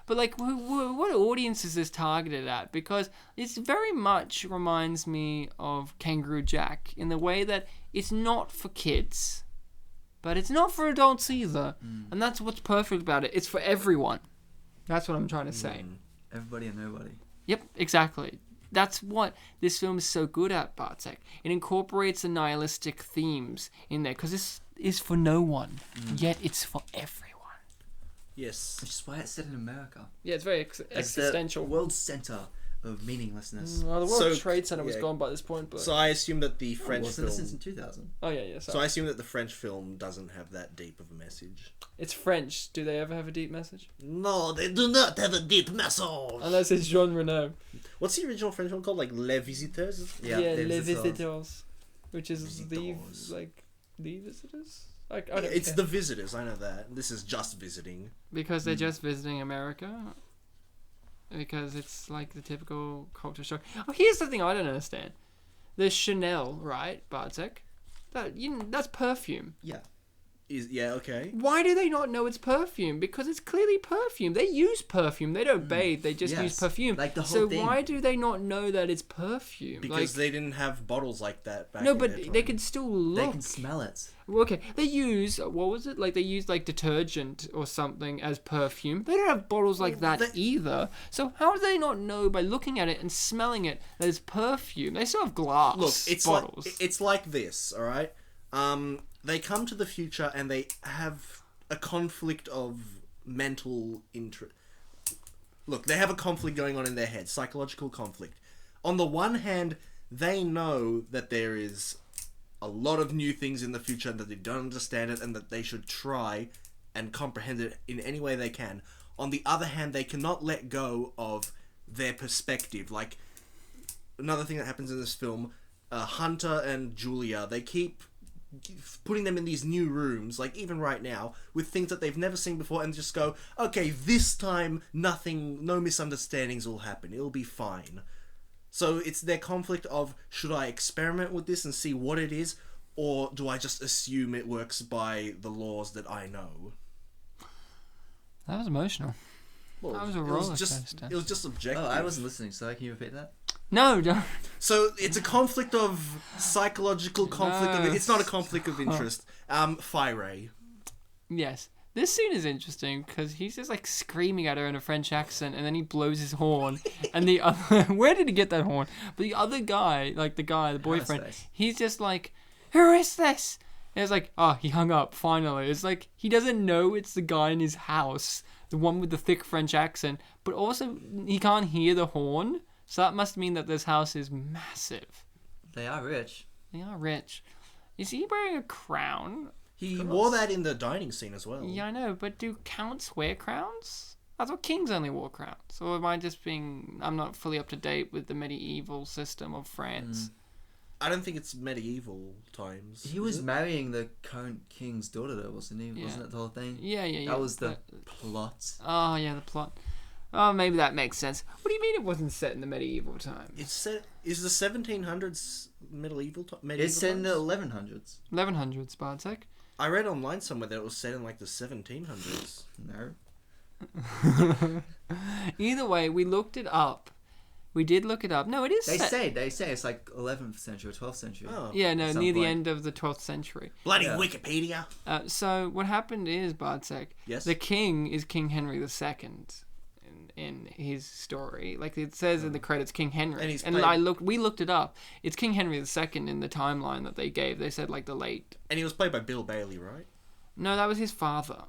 But, like, what audience is this targeted at? Because it very much reminds me of Kangaroo Jack in the way that it's not for kids, but it's not for adults either. And that's what's perfect about it. It's for everyone. That's what I'm trying to say. Everybody and nobody. Yep, exactly. That's what this film is so good at, Bartek. It incorporates the nihilistic themes in there, because this is for no one, yet it's for everyone. Yes. Which is why it's set in America. Yeah, it's very It's existential. the world center of meaninglessness. Well, the World So, Trade Center was yeah. gone by this point, but... So I assume that the French Wasn't it film... since in 2000? Oh, yeah, So sorry. I assume that the French film doesn't have that deep of a message. It's French. Do they ever have a deep message? No, they do not have a deep message. Unless it's Jean Reno. What's the original French film called? Like Les Visiteurs? Yeah, Les Les Visiteurs. Visiteurs. Which is Visiteurs. the visitors? I don't It's care. the visitors, I know that. This is just visiting. Because they're just visiting America? Because it's like the typical culture shock. Oh, here's the thing I don't understand. There's Chanel, right, Bartek? That's perfume. Yeah. Yeah, okay. Why do they not know it's perfume? Because it's clearly perfume. They use perfume. They don't bathe. They just use Yes. perfume. Like the whole so thing. why do they not know that it's perfume? Because they didn't have bottles like that back no, in but their they time. can still They look. can smell it. Well, okay, they use what was it? Like they use like detergent or something as perfume. They don't have bottles like that either. So how do they not know by looking at it and smelling it that it's perfume? They still have glass Look, it's bottles. it's like this, all right? They come to the future and they have a conflict of mental interest. Look, they have a conflict going on in their head, psychological conflict. On the one hand, they know that there is a lot of new things in the future and that they don't understand it and that they should try and comprehend it in any way they can. On the other hand, they cannot let go of their perspective. Like, another thing that happens in this film, Hunter and Julia, they keep putting them in these new rooms, like even right now, with things that they've never seen before, and just go, okay, this time no misunderstandings will happen, it'll be fine. So it's their conflict of, should I experiment with this and see what it is, or do I just assume it works by the laws that I know? That was emotional. Well, That was a roller coaster. It was just subjective. Oh, I wasn't listening, so can you repeat that? No, don't. So it's a conflict of psychological conflict. No. It's not a conflict of interest. Fire. Yes. This scene is interesting because he's just like screaming at her in a French accent, and then he blows his horn. And the other, where did he get that horn? But the other guy, like the boyfriend, he's just like, "Who is this?" And it's like, oh, he hung up finally. It's like he doesn't know it's the guy in his house, the one with the thick French accent, but also he can't hear the horn. So that must mean that this house is massive. They are rich. They are rich. Is he wearing a crown? He wore that in the dining scene as well. Yeah, I know, but do counts wear crowns? I thought kings only wore crowns. Or am I just I'm not fully up to date with the medieval system of France. I don't think it's medieval times. He was marrying the current king's daughter, though, wasn't he? Yeah. Wasn't that the whole thing? Yeah. That was the plot. Oh, yeah, the plot. Oh, maybe that makes sense. What do you mean it wasn't set in the medieval times? It's set. Is the 1700s medieval? It's set in the 1100s. 1100s, Bartek. I read online somewhere that it was set in like the 1700s. No. Either way, we looked it up. We did look it up. No, it is They set. say it's like 11th century or 12th century. Oh. Yeah, no, At some near the point. end of the 12th century. Bloody Yeah. Wikipedia. So what happened is, Bartek, Yes. the king is King Henry II in his story. Like it says in the credits, King Henry. And he's And played- we looked it up. It's King Henry II in the timeline that they gave. They said like the late. And he was played by Bill Bailey, right? No, that was his father.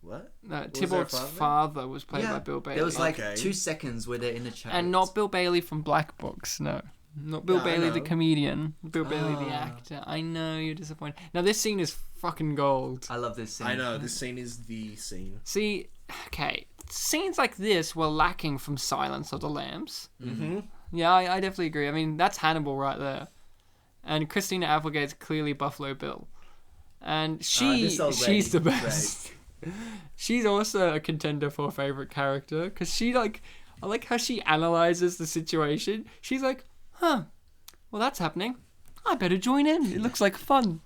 What? Tybalt's father? father was played by Bill Bailey. There was like Okay. 2 seconds where they're in the chat. And not Bill Bailey from Black Books, no. Not Bill Yeah, I Bailey the know. comedian. Bill Bailey the Ah. actor. I know, you're disappointed. Now this scene is fucking gold. I love this scene. I know, this scene is the scene. See, okay, scenes like this were lacking from Silence of the Lambs. Mm-hmm. Yeah, I definitely agree. I mean, that's Hannibal right there. And Christina Applegate's clearly Buffalo Bill. And this old she's the lady, best. She's also a contender for favorite character because I like how she analyzes the situation. She's like, well, that's happening. I better join in. It looks like fun.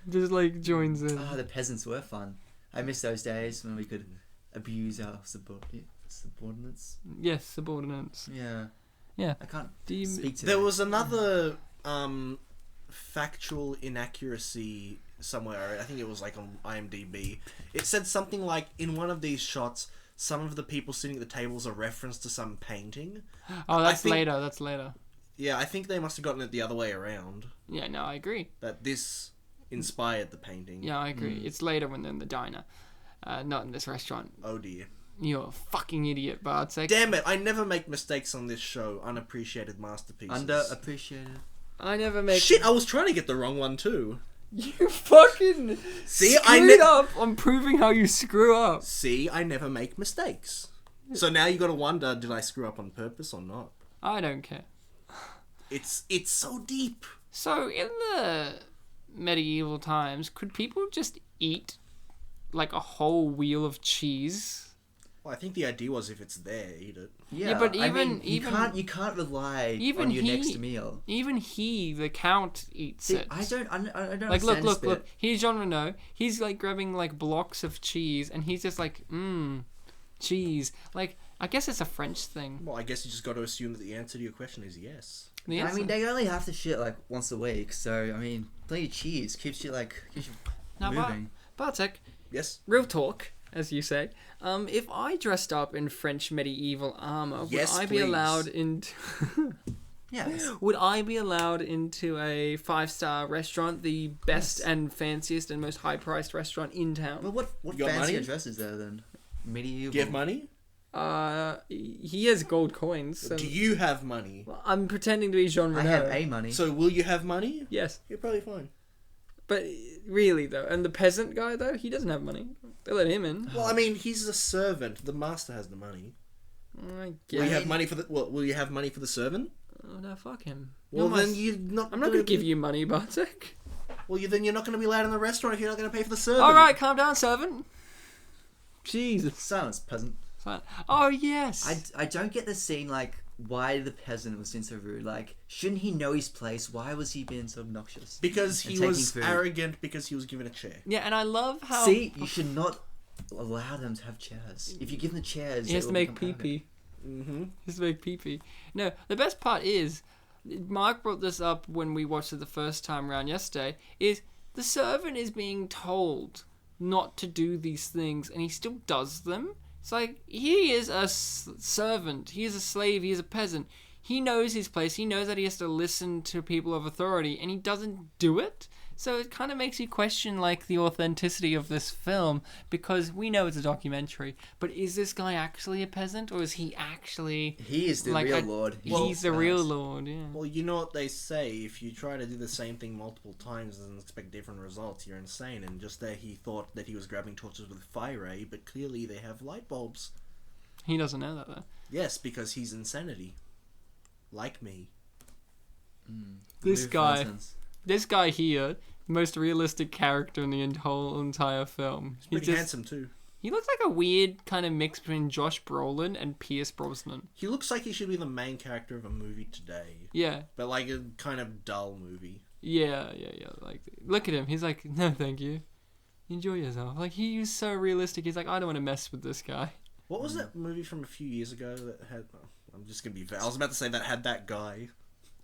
Just like joins in. Oh, the peasants were fun. I miss those days when we could abuse our subordinates. Yes, subordinates. Yeah. Yeah. I can't Do you- speak to There that. was another factual inaccuracy somewhere. I think it was like on IMDb. It said something like, in one of these shots, some of the people sitting at the tables are reference to some painting. Oh, I that's think- later. That's later. Yeah, I think they must have gotten it the other way around. Yeah, no, I agree. That this inspired the painting. Yeah, I agree. It's later when they're in the diner, not in this restaurant. Oh dear. You're a fucking idiot, Bartek. Damn it, I never make mistakes on this show. Unappreciated masterpieces. Underappreciated. I never make. Shit, I was trying to get the wrong one too. You fucking See, screwed up on proving how you screw up. See, I never make mistakes. So now you gotta wonder, did I screw up on purpose or not? I don't care. It's so deep. So in the medieval times, could people just eat like a whole wheel of cheese? Well, I think the idea was if it's there, eat it. Yeah, but I even- mean, you can't rely even on your he- next meal. Even the count, eats See, it. I don't Like, look, understand look, this look. bit. Here's Jean Reno. He's like grabbing like blocks of cheese, and he's just like, cheese. Like, I guess it's a French thing. Well, I guess you just got to assume that the answer to your question is yes. The I answer- mean, they only have to shit like once a week, so I mean, plenty of cheese keeps you Now, moving. Bartek, Yes? real talk, as you say. If I dressed up in French medieval armor, Yes, would I be please. allowed into? Yes. Would I be allowed into a 5-star restaurant, the best Yes. and fanciest and most high-priced restaurant in town? Well, what You got fancy money? address is there then? Medieval. Do you have money? He has gold coins. So Do you have money? I'm pretending to be Jean I Reno. have a money. So will you have money? Yes, You're probably fine. but really though, and the peasant guy though, he doesn't have money. They let him in. Well, I mean, he's a servant. The master has the money. I Will you guess. have money for the? Well, will you have money for the servant? Oh no, fuck him. Well, You're my then you're not. I'm not gonna give you money, Bartek. Well, then you're not going to be allowed in the restaurant if you're not going to pay for the servant. All right, calm down, servant. Jesus. Silence, peasant. Oh yes. I don't get the scene like why the peasant was being so rude. Like, shouldn't he know his place? Why was he being so obnoxious? Because he taking was food? arrogant because he was given a chair. Yeah, and I love how See, you should not allow them to have chairs. If you give them the chairs, he has to make pee-pee. Mm-hmm. He has to make pee-pee. No, the best part is, Mark brought this up when we watched it the first time around yesterday, is the servant is being told not to do these things, and he still does them. It's like, he is a servant, he is a slave, he is a peasant. He knows his place, he knows that he has to listen to people of authority, and he doesn't do it. So it kind of makes you question, like, the authenticity of this film, because we know it's a documentary, but is this guy actually a peasant, or is he actually... He is the like real lord. He's the real lord, yeah. Well, you know what they say, if you try to do the same thing multiple times and expect different results, you're insane. And just there he thought that he was grabbing torches with fire ray, but clearly they have light bulbs. He doesn't know that, though. Yes, because he's insanity. Like me. This guy here, most realistic character in the whole entire film. He's pretty handsome too. He looks like a weird kind of mix between Josh Brolin and Pierce Brosnan. He looks like he should be the main character of a movie today. Yeah. But like a kind of dull movie. Yeah. Like, look at him. He's like, no, thank you. Enjoy yourself. Like, he's so realistic. He's like, I don't want to mess with this guy. What was that movie from a few years ago that had... Oh, I'm just going to be... I was about to say that had that guy.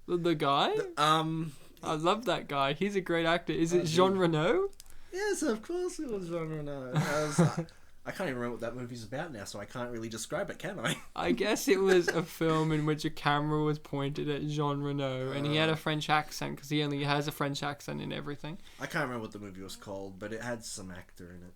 The guy? I love that guy. He's a great actor. Is it Jean Reno? Yes, of course it was Jean Reno. I can't even remember what that movie's about now, so I can't really describe it, can I? I guess it was a film in which a camera was pointed at Jean Reno, and he had a French accent, because he only has a French accent in everything. I can't remember what the movie was called, but it had some actor in it.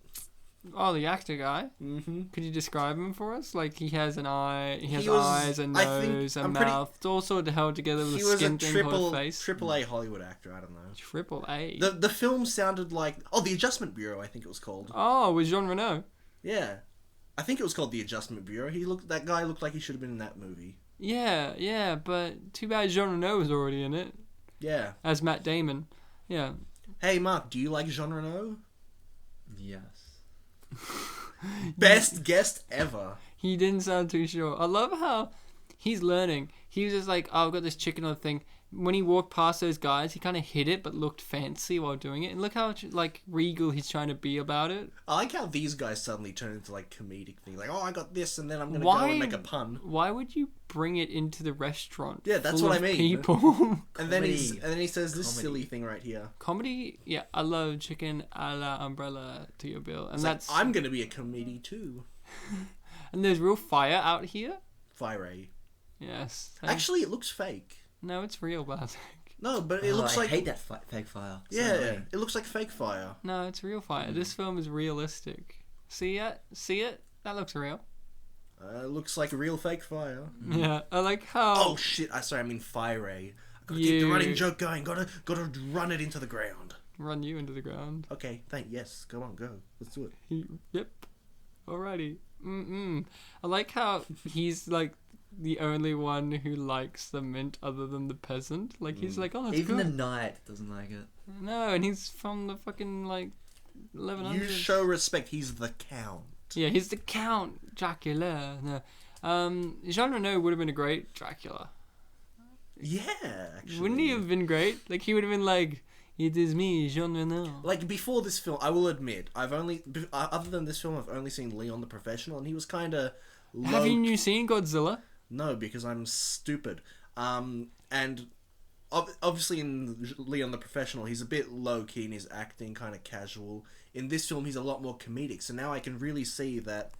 Oh, the actor guy? Mm-hmm. Could you describe him for us? Like, he has an eye, he has He was- eyes, a nose, a mouth. It's all sort of held together with He a was a skin thing called a face. triple A Hollywood actor, I don't know. Triple A. The film sounded like... Oh, The Adjustment Bureau, I think it was called. Oh, with Jean Reno. Yeah. I think it was called The Adjustment Bureau. That guy looked like he should have been in that movie. Yeah, but too bad Jean Reno was already in it. Yeah. As Matt Damon. Yeah. Hey, Mark, do you like Jean Reno? Yes. Best guest ever. He didn't sound too sure. I love how he's learning. He was just like, oh, I've got this chicken on the thing. When he walked past those guys, he kind of hit it, but looked fancy while doing it. And look how, like, regal he's trying to be about it. I like how these guys suddenly turn into, like, comedic things. Like, oh, I got this, and then I'm going to go and make a pun. Why would you bring it into the restaurant? Yeah, that's full what I of mean. People. And then he says this silly thing right here. Comedy? Yeah, I love chicken a la umbrella to your bill. And It's that's... like, I'm going to be a comedy too. And there's real fire out here? Fire. Yes. Actually, it looks fake. No, it's real, Bartek. No, but it looks like... I hate that fake fire. Yeah, Sorry. it looks like fake fire. No, it's real fire. This film is realistic. See it? See it? That looks real. It looks like real fake fire. Yeah, I like how... Oh shit! Sorry, I mean fire. I gotta keep the running joke going. Gotta run it into the ground. Run you into the ground. Okay, yes. Go on, go. Let's do it. Yep. Alrighty. I like how he's like the only one who likes the mint other than the peasant. Like, he's like, oh, it's Even good. the knight doesn't like it. No, and he's from the fucking, like, 1100s. You show respect. He's the count. Yeah, he's the Count Dracula. No. Jean Reno would have been a great Dracula. Yeah, actually. Wouldn't he have been great? Like, he would have been like, it is me, Jean Reno. Like, before this film, I will admit, other than this film, I've only seen Leon the Professional, and he was kind of low... Have you seen Godzilla? No, because I'm stupid. And obviously in Leon the Professional, he's a bit low-key in his acting, kind of casual. In this film, he's a lot more comedic, so now I can really see that...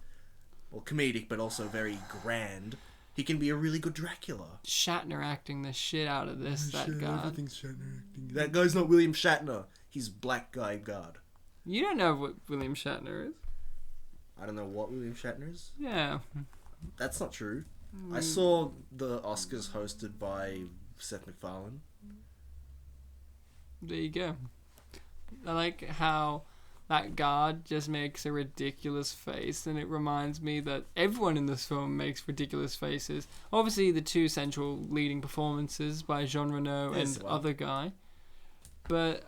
Well, comedic, but also very grand. He can be a really good Dracula. Shatner acting the shit out of this, that guy. Everything's Shatner acting. That guy's not William Shatner. He's Black Guy God. You don't know what William Shatner is? I don't know what William Shatner is. Yeah. That's not true. I saw the Oscars hosted by Seth MacFarlane. There you go. I like how that guard just makes a ridiculous face, and it reminds me that everyone in this film makes ridiculous faces. Obviously, the two central leading performances by Jean Reno and other guy. But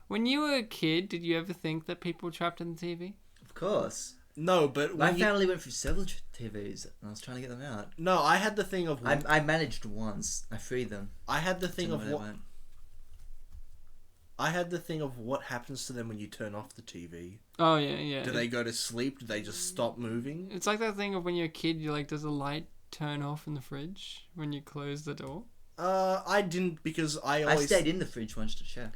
when you were a kid, did you ever think that people were trapped in the TV? Of course. No, but My when you... family went through several TVs, and I was trying to get them out. No, I had the thing of... I managed once. I freed them. I had the thing of Where they what... went. I had the thing of what happens to them when you turn off the TV. Oh yeah. Do they go to sleep? Do they just stop moving? It's like that thing of when you're a kid, you're like, does the light turn off in the fridge when you close the door? I didn't because I I always... stayed in the fridge once to check.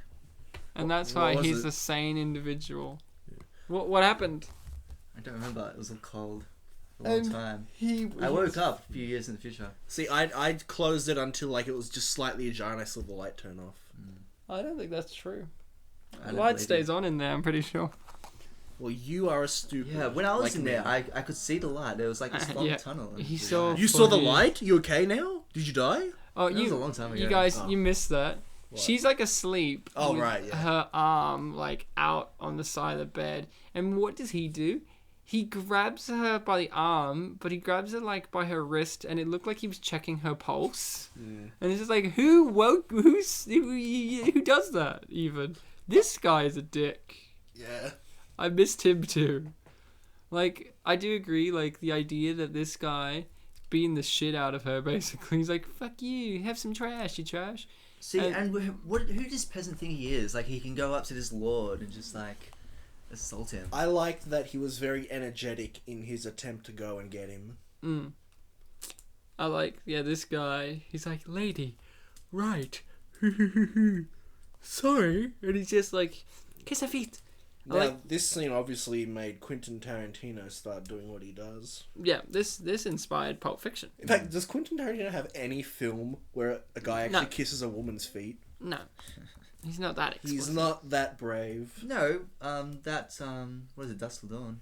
And that's what why was he's it? a sane individual. What happened? I don't remember. It was all cold for a long And time. He. I woke up a few years in the future. See, I closed it until like it was just slightly ajar and I saw the light turn off. I don't think that's true. I The don't light believe stays you. on in there. I'm pretty sure. Well, you are a stupid. Yeah, when I was like in me. there, I could see the light. There was like this long Yeah. tunnel. He saw- You saw the Funny. light? You okay now? Did you die? Oh, That was a long time ago. you guys, Oh. you missed that. What? She's like asleep. Oh, with right, yeah. Her arm like out on the side of the bed, and what does he do? He grabs her by the arm, but he grabs her like by her wrist, and it looked like he was checking her pulse. And it's just like, who does that? Even this guy is a dick. Yeah. I missed him too. Like, I do agree. Like the idea that this guy beating the shit out of her, basically, he's like, "Fuck you, have some trash, you trash." See, and who does peasant think he is? Like, he can go up to this lord and just, like, assault him. I liked that he was very energetic in his attempt to go and get him. I like, this guy. He's like, "Lady, right? Sorry," and he's just like, "Kiss her feet." Now, this scene obviously made Quentin Tarantino start doing what he does. Yeah, this inspired Pulp Fiction. In fact, does Quentin Tarantino have any film where a guy actually No. kisses a woman's feet? No, he's not that explicit. He's not that brave. No, that's, what is it, Dusk Till Dawn?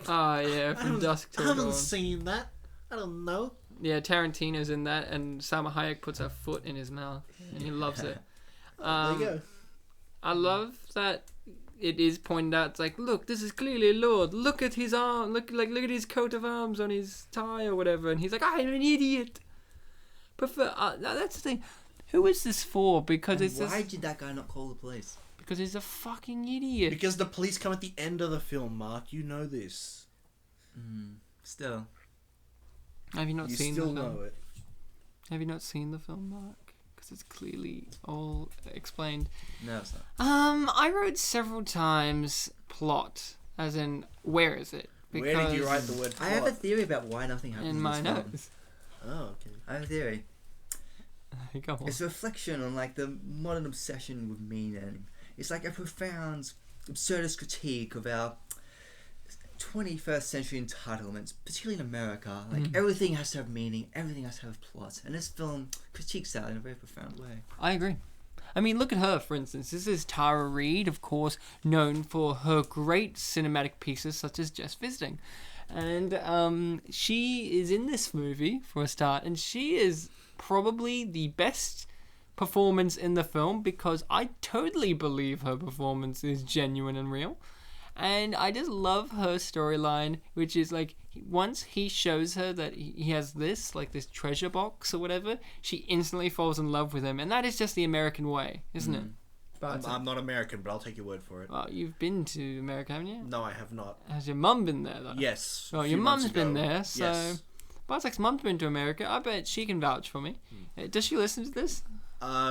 Oh yeah, From Dusk I Till haven't Dawn. seen that. I don't know. Yeah, Tarantino's in that, and Salma Hayek puts her foot in his mouth, and he loves it. There you go. I love that it is pointed out. It's like, look, this is clearly a lord. Look at his arm. Look at his coat of arms on his tie or whatever. And he's like, I'm an idiot. But that's the thing. Who is this for? Because And why did that guy not call the police? Because he's a fucking idiot. Because the police come at the end of the film, Mark. You know this. Still. Have you not You seen still the film? know it. Have you not seen the film, Mark? Because it's clearly all explained. No, it's not. I wrote several times plot, as in where is it? Where did you write the word I have a plot? theory about why nothing happens In my this film. notes. Oh, okay. I have a theory. Go on. It's a reflection on like the modern obsession with meaning. It's like a profound, absurdist critique of our 21st century entitlements, particularly in America. Like everything has to have meaning, everything has to have plot, and this film critiques that in a very profound way. I agree. I mean, look at her, for instance. This is Tara Reid, of course, known for her great cinematic pieces such as Just Visiting. And she is in this movie, for a start, and she is probably the best performance in the film because I totally believe her performance is genuine and real. And I just love her storyline, which is like, once he shows her that he has this, like this treasure box or whatever, she instantly falls in love with him. And that is just the American way, isn't it? But I'm not American, but I'll take your word for it. well, you've been to America, haven't you? No, I have not. Has your mum been there, though? Yes. Well, a your few mum's months been ago. there, so... Yes. Bartek's mum's been to America. I bet she can vouch for me. Does she listen to this?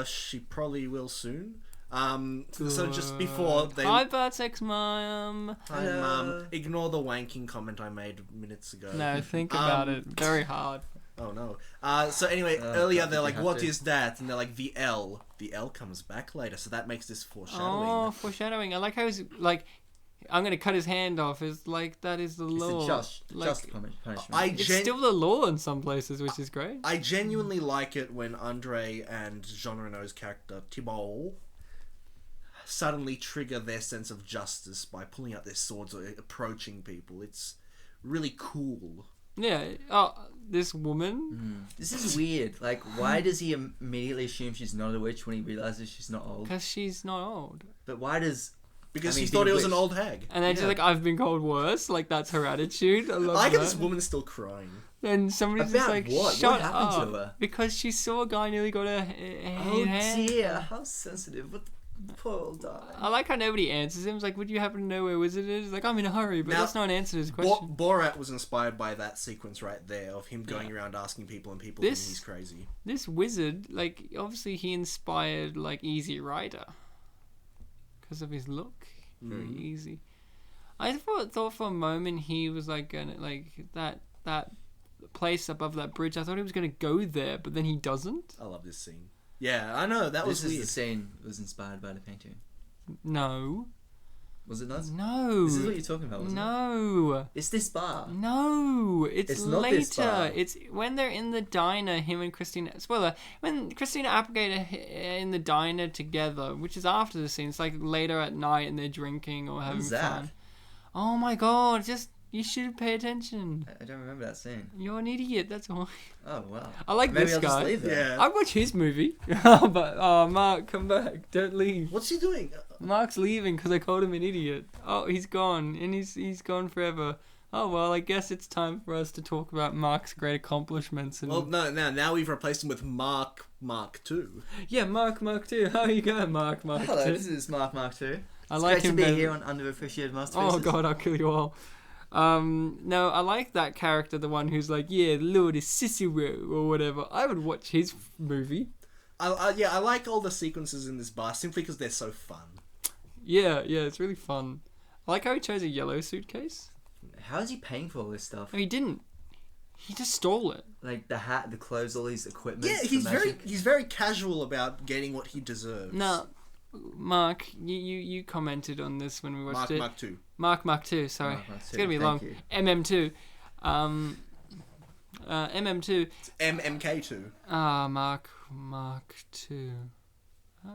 She probably will soon. So just before they... Hi, Bartek's mum. Hi, Mum. Ignore the wanking comment I made minutes ago. No, think about it very hard. Oh, no. So anyway, Oh, earlier God, they're you like, have what to. is that? And they're like, the L. The L comes back later, so that makes this foreshadowing. Oh, foreshadowing. I like how he's like, I'm going to cut his hand off. It's like, that is the law. It's a Like, just punishment. it's still the law in some places, which is great. I genuinely like it when Andre and Jean Reno's character, Thibault, suddenly trigger their sense of justice by pulling out their swords or approaching people. It's really cool. Yeah. Oh, this woman, This is weird. Like, why does he immediately assume she's not a witch when he realizes she's not old? because she's not old. But why does... Because I mean, he thought being it was an witch- old hag. And then she's Yeah. like, I've been called worse. Like, that's her attitude. I love I like that. how this woman's still crying. And somebody's just About like, what? shut What happened up. to her? Because she saw a guy nearly got her Oh hand. dear, how sensitive. What Poor old guy. I like how nobody answers him. It's like, would you happen to know where Wizard is? He's like, I'm in a hurry, but Now, that's not an answer to his question. Borat was inspired by that sequence right there of him going around asking people and people thinking he's crazy. This Wizard, like, obviously he inspired, like, Easy Rider. Because of his look. Very easy. I thought for a moment he was, like, gonna, like, that place above that bridge. I thought he was gonna go there, but then he doesn't. I love this scene. Yeah, I know, that was weird. The scene was inspired by the painting. No. Was it not? No. This is what you're talking about, wasn't it? No. It's this bar. No. It's not later. this bar. It's when they're in the diner, him and Christina... Spoiler. When Christina Applegate are in the diner together, which is after the scene. It's like later at night and they're drinking or having fun. Oh my god, you should pay attention. I don't remember that scene. You're an idiot, that's all. Oh, wow. I like Maybe this I'll guy. just leave it. Yeah. I'd watch his movie. But, Mark, come back. Don't leave. What's he doing? Mark's leaving because I called him an idiot. Oh, he's gone. And he's gone forever. Oh, well, I guess it's time for us to talk about Mark's great accomplishments. And... Well, no, now we've replaced him with Mark 2. Yeah, Mark 2. How are you going, Mark 2? Hello, this is Mark 2. I It's like great him to be better. here on Underappreciated Masterpieces. Oh, God, I'll kill you all. No, I like that character, the one who's like, yeah, Lord is Cicero or whatever. I would watch his movie. I like all the sequences in this bar simply because they're so fun. Yeah, it's really fun. I like how he chose a yellow suitcase. How is he paying for all this stuff? No, he didn't. He just stole it. Like the hat, the clothes, all these equipment. Yeah, he's very casual about getting what he deserves. No, Mark, you commented on this when we watched it. Mark 2. Mark 2, sorry. Mark 2, It's going to be thank long. you. MM2. MM2. It's MMK2. Mark 2.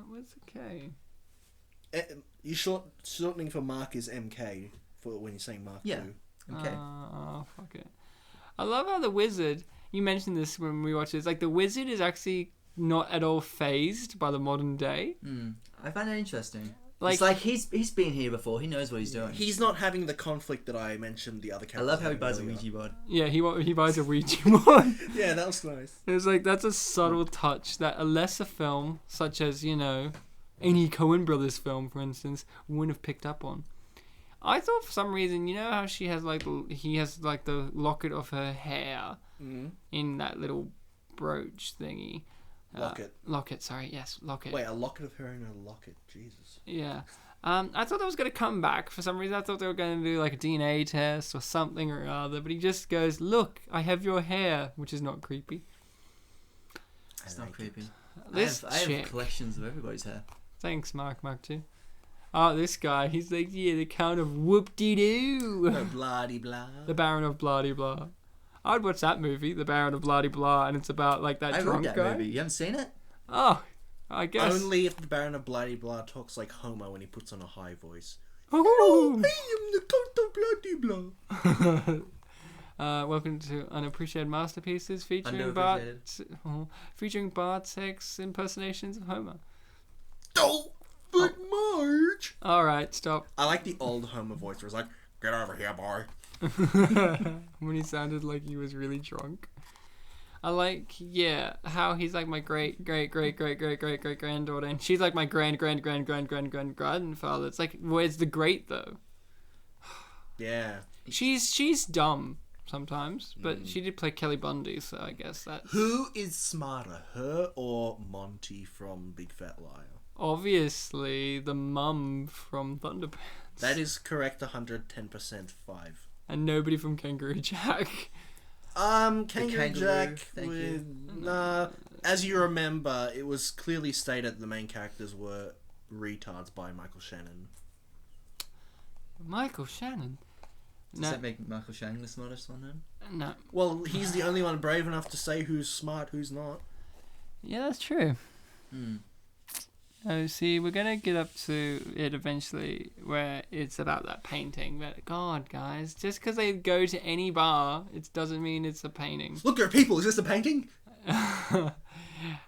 What's okay? You shortening for Mark is MK for when you're saying Mark 2. Okay. Fuck it. I love how the Wizard, you mentioned this when we watched it, it's like the Wizard is actually not at all phased by the modern day. I find that interesting. Like, it's like he's been here before. He knows what he's doing. He's not having the conflict that I mentioned the other characters. I love how he had buys a earlier. Ouija board. yeah, he buys a Ouija board. Yeah, that was nice. It's like, that's a subtle touch that a lesser film, such as, any Coen Brothers film, for instance, wouldn't have picked up on. I thought for some reason, you know how he has the locket of her hair in that little brooch thingy. Locket. Sorry, yes, locket. Wait, a locket of her in a locket. Jesus. Yeah. I thought that was going to come back for some reason. I thought they were going to do like a DNA test or something or other, but he just goes, "Look, I have your hair," which is not creepy. It's not creepy. I This have chick. collections of everybody's hair. Thanks, Mark 2. Oh, this guy, he's like, yeah, the Count of Whoop-de-doo. No, blah-de-blah. The Baron of Blah-de-blah. I'd watch that movie, The Baron of Blah-de-blah, and it's about, like, that I drunk wrote that guy. movie. You haven't seen it? Oh, I guess. Only if the Baron of Blah-de-blah talks like Homer when he puts on a high voice. Ooh. I am the Count of Blah-de-blah. Welcome to Unappreciated Masterpieces featuring Bartek's impersonations of Homer. Oh, but Marge. Alright, stop. I like the old Homer voice where it's like, "Get over here, boy." When he sounded like he was really drunk. I like, how he's like my great granddaughter, and she's like my grandfather. It's like, where's the great though? Yeah. She's dumb sometimes, but she did play Kelly Bundy, so I guess that's Who is smarter, her or Monty from Big Fat Liar? obviously the mum from Thunderpants. That is correct, 110%. 5. And nobody from Kangaroo Jack. Kangaroo Jack. thank you. As you remember, it was clearly stated the main characters were retards by Michael Shannon. Michael Shannon. Does that make Michael Shannon the smartest one then? No. Well, he's the only one brave enough to say who's smart, who's not. Yeah, that's true. Oh, see, we're going to get up to it eventually where it's about that painting. But, God, guys, just because they go to any bar, it doesn't mean it's a painting. Look, there are people. Is this a painting?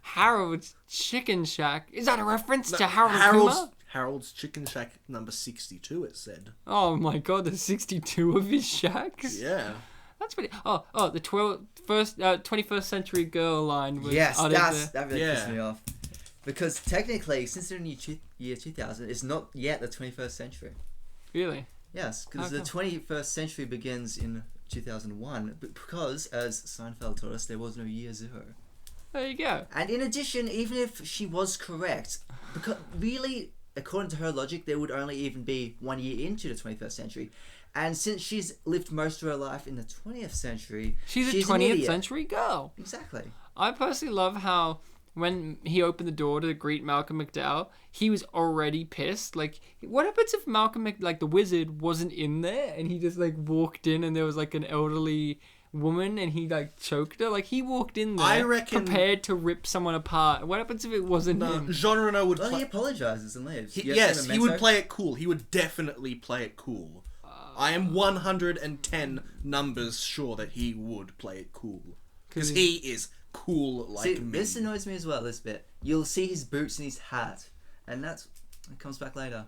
Harold's Chicken Shack. Is that a reference to Harold and Kumar? Harold's Chicken Shack number 62, it said. Oh, my God, there's 62 of his shacks? Yeah. That's pretty... Oh, the 21st century girl line was... Yes, uttered that really pissed me off. Because technically, since the year 2000, it's not yet the 21st century. Really? Yes, because the 21st century begins in 2001, because, as Seinfeld told us, there was no year zero. There you go. And in addition, even if she was correct, because really, according to her logic, there would only even be 1 year into the 21st century. And since she's lived most of her life in the 20th century, she's a 20th century girl. Exactly. I personally love how when he opened the door to greet Malcolm McDowell, he was already pissed. Like, what happens if the wizard wasn't in there and he just, like, walked in and there was, like, an elderly woman and he, like, choked her? Like, he walked in there I reckon, prepared to rip someone apart. What happens if it wasn't him? Jean Reno would Well, he apologizes and leaves. He would play it cool. He would definitely play it cool. I am 110 numbers sure that he would play it cool. Because he is cool like me. This annoys me as well, this bit. You'll see his boots and his hat. And it comes back later.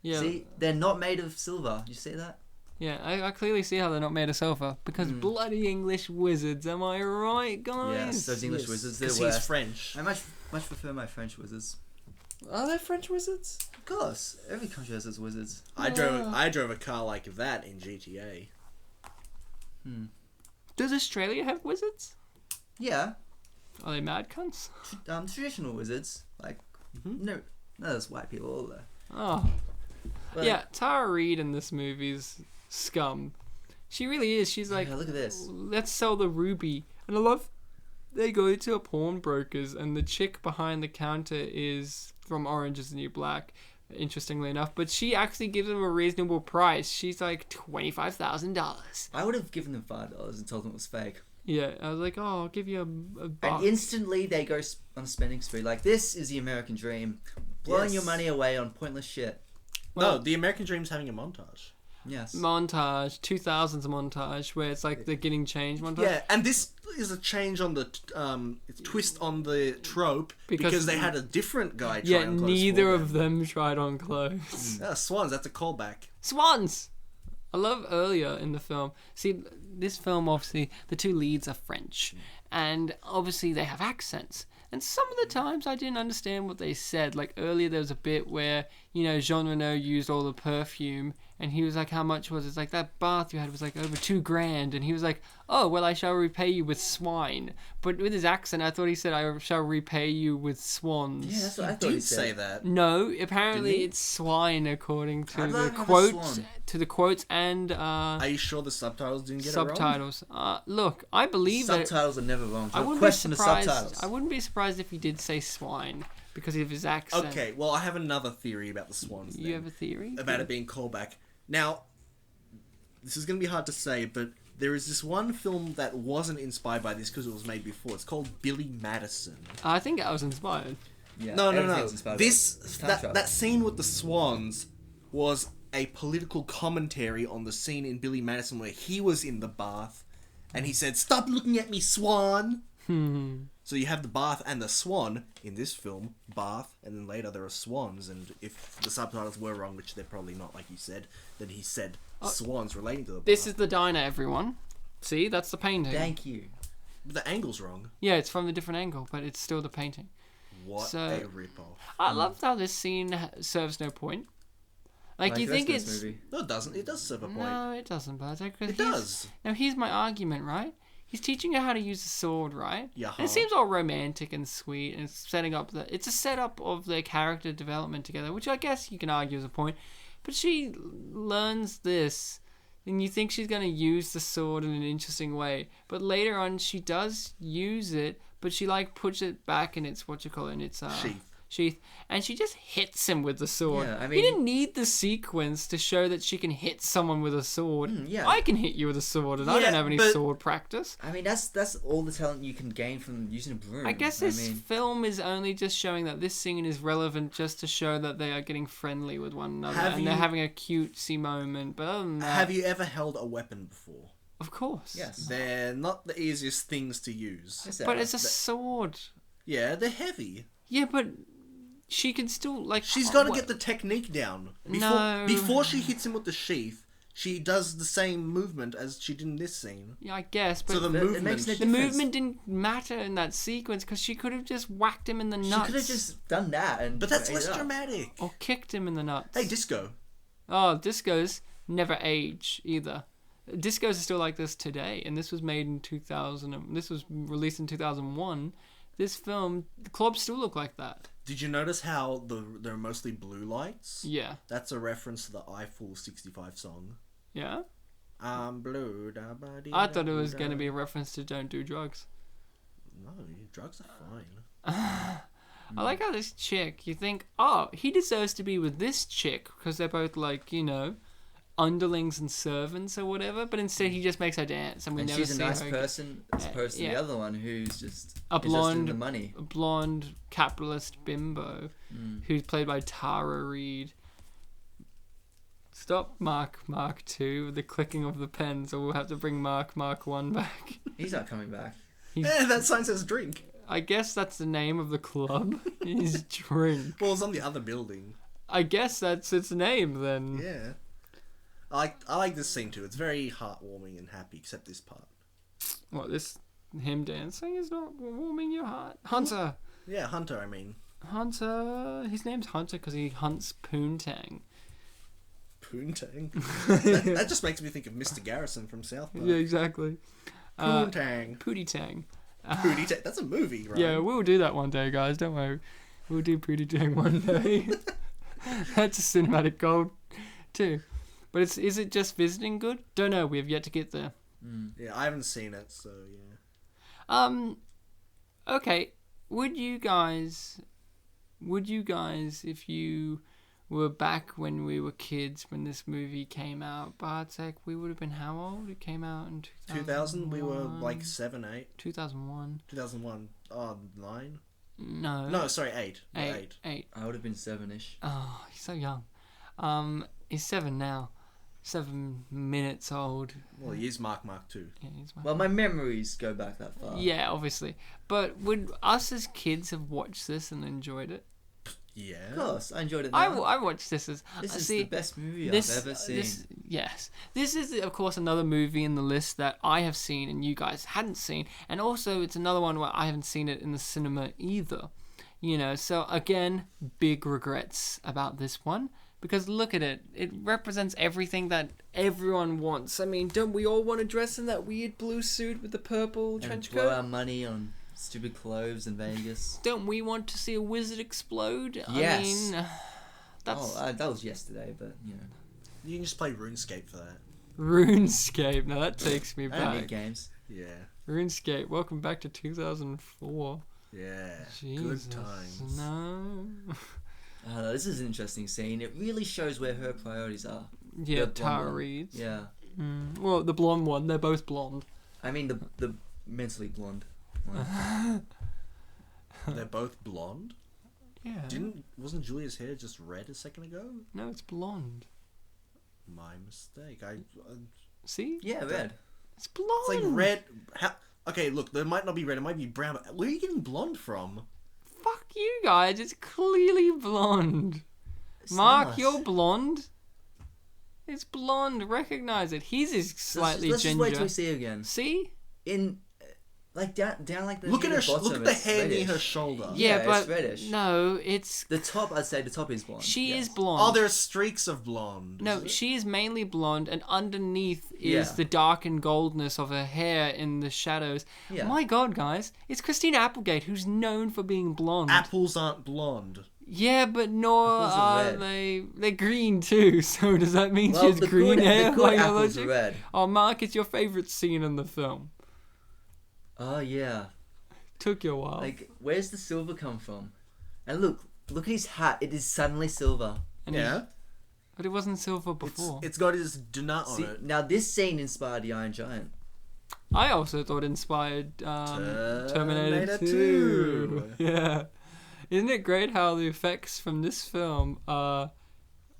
Yeah. See, they're not made of silver. You see that? Yeah, I clearly see how they're not made of silver. Because bloody English wizards, am I right, guys? Yes, those English wizards, they're Because worse. he's French. I much prefer my French wizards. Are they French wizards? Of course. Every country has its wizards. I drove a car like that in GTA. Does Australia have wizards? Yeah. Are they mad cunts? Traditional wizards. Like, no, there's white people all there. Oh. But, Yeah, Tara Reid in this movie's scum. She really is. She's like, yeah, look at this. let's sell the ruby. And I love they go to a pawnbroker's and the chick behind the counter is from Orange is the New Black, interestingly enough. But she actually gives them a reasonable price. She's like $25,000. I would have given them $5 and told them it was fake. Yeah, I was like, oh, I'll give you a buck. And instantly they go on a spending spree. Like, this is the American dream. Blowing your money away on pointless shit. No, the American Dream's having a montage. Yes. Montage, 2000s montage, where it's like the getting changed montage. Yeah, and this is a change on the twist on the trope because they had a different guy try on clothes. Neither for of them tried on clothes. Swans, that's a callback. Swans! I love earlier in the film. See, this film, obviously, the two leads are French. And obviously they have accents. And some of the times I didn't understand what they said. Like earlier there was a bit where, Jean Reno used all the perfume and he was like, how much was it? It's like, that bath you had was like over $2,000. And he was like, oh, well, I shall repay you with swine. But with his accent, I thought he said, I shall repay you with swans. Yeah, that's what I He thought he did said. say that. No, apparently Didn't he? it's swine according to I'd the rather have a quotes. swan. To the quotes and Are you sure the subtitles didn't get it wrong? subtitles. Look, I believe that Subtitles are never wrong. I Don't wouldn't question be the surprised. subtitles. I wouldn't be surprised if he did say swine because of his accent. Okay, well, I have another theory about the Swans. You have a theory about it being callback. Now, this is going to be hard to say, but there is this one film that wasn't inspired by this because it was made before. It's called Billy Madison. I think I was inspired. Yeah, No. everything's inspired by it. That scene with the swans was a political commentary on the scene in Billy Madison where he was in the bath and he said, "Stop looking at me, swan." So you have the bath and the swan in this film, bath, and then later there are swans. And if the subtitles were wrong, which they're probably not, like you said, then he said swans relating to the bath. This is the diner, everyone. See, that's the painting. Thank you. But the angle's wrong. Yeah, it's from a different angle, but it's still the painting. What So- a ripoff. I love how this scene serves no point. Like you the think rest of it's this movie. No, it doesn't. It does serve a point. no, it doesn't, Bartek. It does. Now here's my argument, right? He's teaching her how to use the sword, right? Yeah. And it seems all romantic and sweet, and it's setting up it's a setup of their character development together, which I guess you can argue is a point. But she learns this, and you think she's going to use the sword in an interesting way, but later on she does use it, but she like puts it back in its sheath, and she just hits him with the sword. Yeah, I he mean- didn't need the sequence to show that she can hit someone with a sword. yeah. I can hit you with a sword, and I Yeah, don't have any but- sword practice. I mean, that's all the talent you can gain from using a broom. I guess this film is only just showing that this scene is relevant just to show that they are getting friendly with one another Have and you- they're having a cutesy moment. But other than that, Have you ever held a weapon before? of course. Yes. They're not the easiest things to use. Yes, But it's a sword. Yeah, they're heavy. Yeah, but she can still like. She's got to get the technique down. No. Before she hits him with the sheath, she does the same movement as she did in this scene. Yeah, I guess, but So the But it movement... makes no the difference. movement didn't matter in that sequence because she could have just whacked him in the She nuts. could have just done that, and But that's ate less it up. dramatic. or kicked him in the nuts. Hey, disco. Oh, discos never age either. Discos are still like this today, and this was made in 2000. This was released in 2001. This film, the clubs still look like that. Did you notice how they're mostly blue lights? Yeah, That's a reference to the Eiffel 65 song. yeah. I'm blue. I thought it was going to be a reference to "Don't Do Drugs." No, drugs are fine. I like how this chick. You think, oh, he deserves to be with this chick because they're both like, you know, underlings and servants or whatever. But instead, he just makes her dance, and we And never she's a see nice her. person as opposed to the yeah. other one who's just A interested in blonde- the money. A blonde capitalist bimbo who's played by Tara Reid. Stop Mark 2 with the clicking of the pens, or we'll have to bring Mark 1 back. He's not coming back. That sign says drink. I guess that's the name of the club. Is Drink. Well, it's on the other building. I guess that's its name then. Yeah. I like this scene too. It's very heartwarming and happy, except this part. What, this him dancing is not warming your heart? Hunter. Yeah, Hunter, I mean. Hunter. His name's Hunter because he hunts poontang. Poontang. that just makes me think of Mr. Garrison from South Park. Yeah, exactly. Poontang. Pootie Tang. Pootie Tang. That's a movie, right? Yeah, we'll do that one day, guys. Don't worry. We'll do Pootie Tang one day. That's a cinematic gold, too. But is it just visiting good? Don't know. We have yet to get there. Yeah, I haven't seen it, so yeah. Okay. Would you guys, if you were back when we were kids when this movie came out, Bartek, we would have been how old? It came out in 2000, we were like 7, 8. 2001. 2001. 9? No. No, sorry, 8. We're 8. 8. I would have been 7-ish. Oh, he's so young. He's 7 now. 7 minutes old. Well, he is Mark too. Yeah, he's Well, my memories go back that far. yeah, obviously. But would us as kids have watched this and enjoyed it? Yeah. Of course, I enjoyed it. I Now. watched this as... This is see, the best movie this, I've ever seen. Yes. This is, of course, another movie in the list that I have seen and you guys hadn't seen. And also, it's another one where I haven't seen it in the cinema either. You know, so again, big regrets about this one. Because look at it. It represents everything that everyone wants. I mean, don't we all want to dress in that weird blue suit with the purple trench and blow coat? our money on stupid clothes in Vegas. Don't we want to see a wizard explode? Yes. I mean, that's... that was yesterday, but you know. You can just play RuneScape for that. RuneScape. Now that takes me I don't need back. games. Yeah. RuneScape. Welcome back to 2004. Yeah. Jesus. Good times. No. I don't know, this is an interesting scene. It really shows where her priorities are. Yeah, The blonde Tara one. Reid. Yeah. Well, the blonde one. They're both blonde. I mean the mentally blonde one. They're both blonde? Yeah. Wasn't Julia's hair just red a second ago? No, it's blonde. My mistake. See? Yeah, red. It's blonde. It's like red. Okay, look, there might not be red, it might be brown, but where are you getting blonde from? Fuck you guys. It's clearly blonde. It's Mark, not. you're blonde. It's blonde. Recognize it. He's is slightly Let's just ginger. wait till we see it again. See? In like down like the Look at near her. the bottom, Look at the it's hair near reddish. her shoulder. Yeah, but it's reddish. no, it's The top, I'd say the top is blonde. she yes. is blonde. Oh, there's streaks of blonde. No, is it? she is mainly blonde, and underneath is Yeah. the darkened goldness of her hair in the shadows. Yeah. My God, guys, it's Christina Applegate, who's known for being blonde. Apples aren't blonde. Yeah, but nor Apples are are red. they. They're green too. So does that mean Well, she has the green good, hair? the good by your apples are logic? red. Oh, Mark, it's your favorite scene in the film. Oh yeah. Took you a while. Like, where's the silver come from? And look at his hat. It is suddenly silver. And Yeah. but it wasn't silver before. It's got his donut on See, it. now this scene inspired the Iron Giant. I also thought it inspired Terminator Terminator 2. 2. Yeah. Isn't it great how the effects from this film are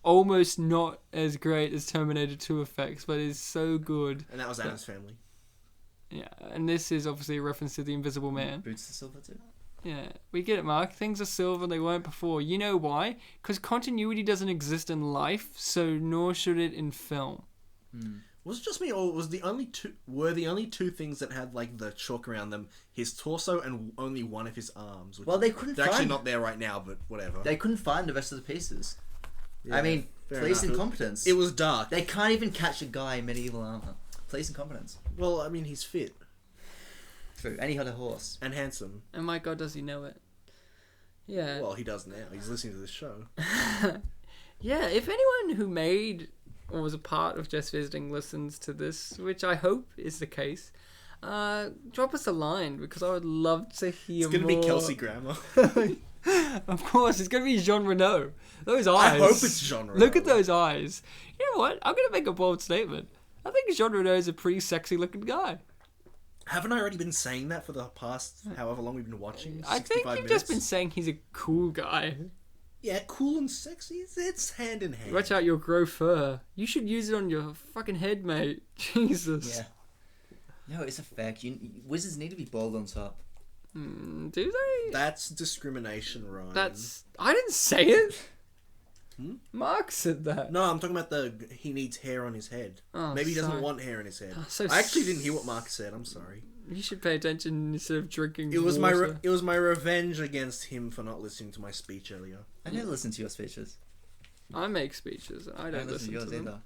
almost not as great as Terminator 2 effects, but is so good. And that was Adam's family. Yeah, and this is obviously a reference to the Invisible Man. Boots the silver too. Yeah, we get it, Mark. Things are silver, they weren't before. You know why? Because continuity doesn't exist in life, so nor should it in film. Was it just me, or was the only two things that had like the chalk around them his torso and only one of his arms? Which Well, they couldn't they're find... actually not there right now, but whatever. They couldn't find the rest of the pieces. Yeah, I mean, fair police enough. incompetence. It was dark. They can't even catch a guy in medieval armor. Police incompetence. Well, I mean, he's fit True. And he had a horse. and handsome. And my God, does he know it? Yeah. Well, he does now. He's listening to this show. Yeah, if anyone who made or was a part of Just Visiting listens to this, which I hope is the case, drop us a line because I would love to hear It's going to more. be Kelsey Grammer. Of course, it's going to be Jean Reno. Those eyes. I hope it's Jean Reno. Look at those eyes. You know what? I'm going to make a bold statement. I think Jean Reno is a pretty sexy looking guy. Haven't I already been saying that for the past however long we've been watching? I think you've just been saying he's a cool guy. Yeah, cool and sexy. It's hand in hand. Watch out, you'll grow fur. You should use it on your fucking head, mate. Jesus. Yeah. No, it's a fact. Wizards need to be bald on top. Do they? That's discrimination, Ryan. I didn't say it. Hmm? Mark said that. No, I'm talking about he needs hair on his head. Oh, Maybe he doesn't sorry. want hair in his head. Oh, so I actually didn't hear what Mark said. I'm sorry. You should pay attention instead of drinking It was water. my revenge against him for not listening to my speech earlier. I don't listen to your speeches. I make speeches. I don't listen to yours them. either.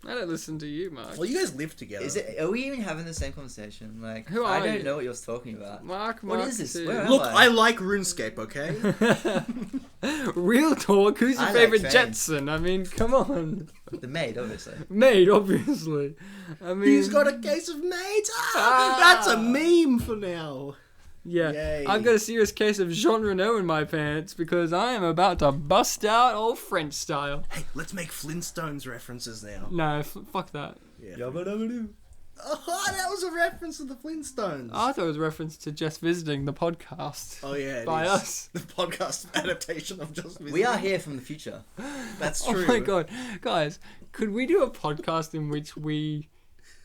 I don't listen to you, Mark. Well, you guys live together. Are we even having the same conversation? Like, Who are I don't you? know what you're talking about. Mark, What is this? too. Where am Look, I? I like RuneScape, okay? Real talk. Who's your I like favorite trains. Jetson? I mean, come on. The maid, obviously. Maid, obviously. I mean, He's got a case of maids. That's a meme for now. Yeah, Yay. I've got a serious case of Jean Reno in my pants because I am about to bust out old French style. Hey, let's make Flintstones references now. No, fuck that. Yeah. Yabba-dabba-doo. Oh, that was a reference to the Flintstones. I thought it was a reference to Just Visiting, the podcast. Oh yeah, it By is. us. The podcast adaptation of Just Visiting. We are here from the future. That's Oh true. my god. Guys, could we do a podcast in which we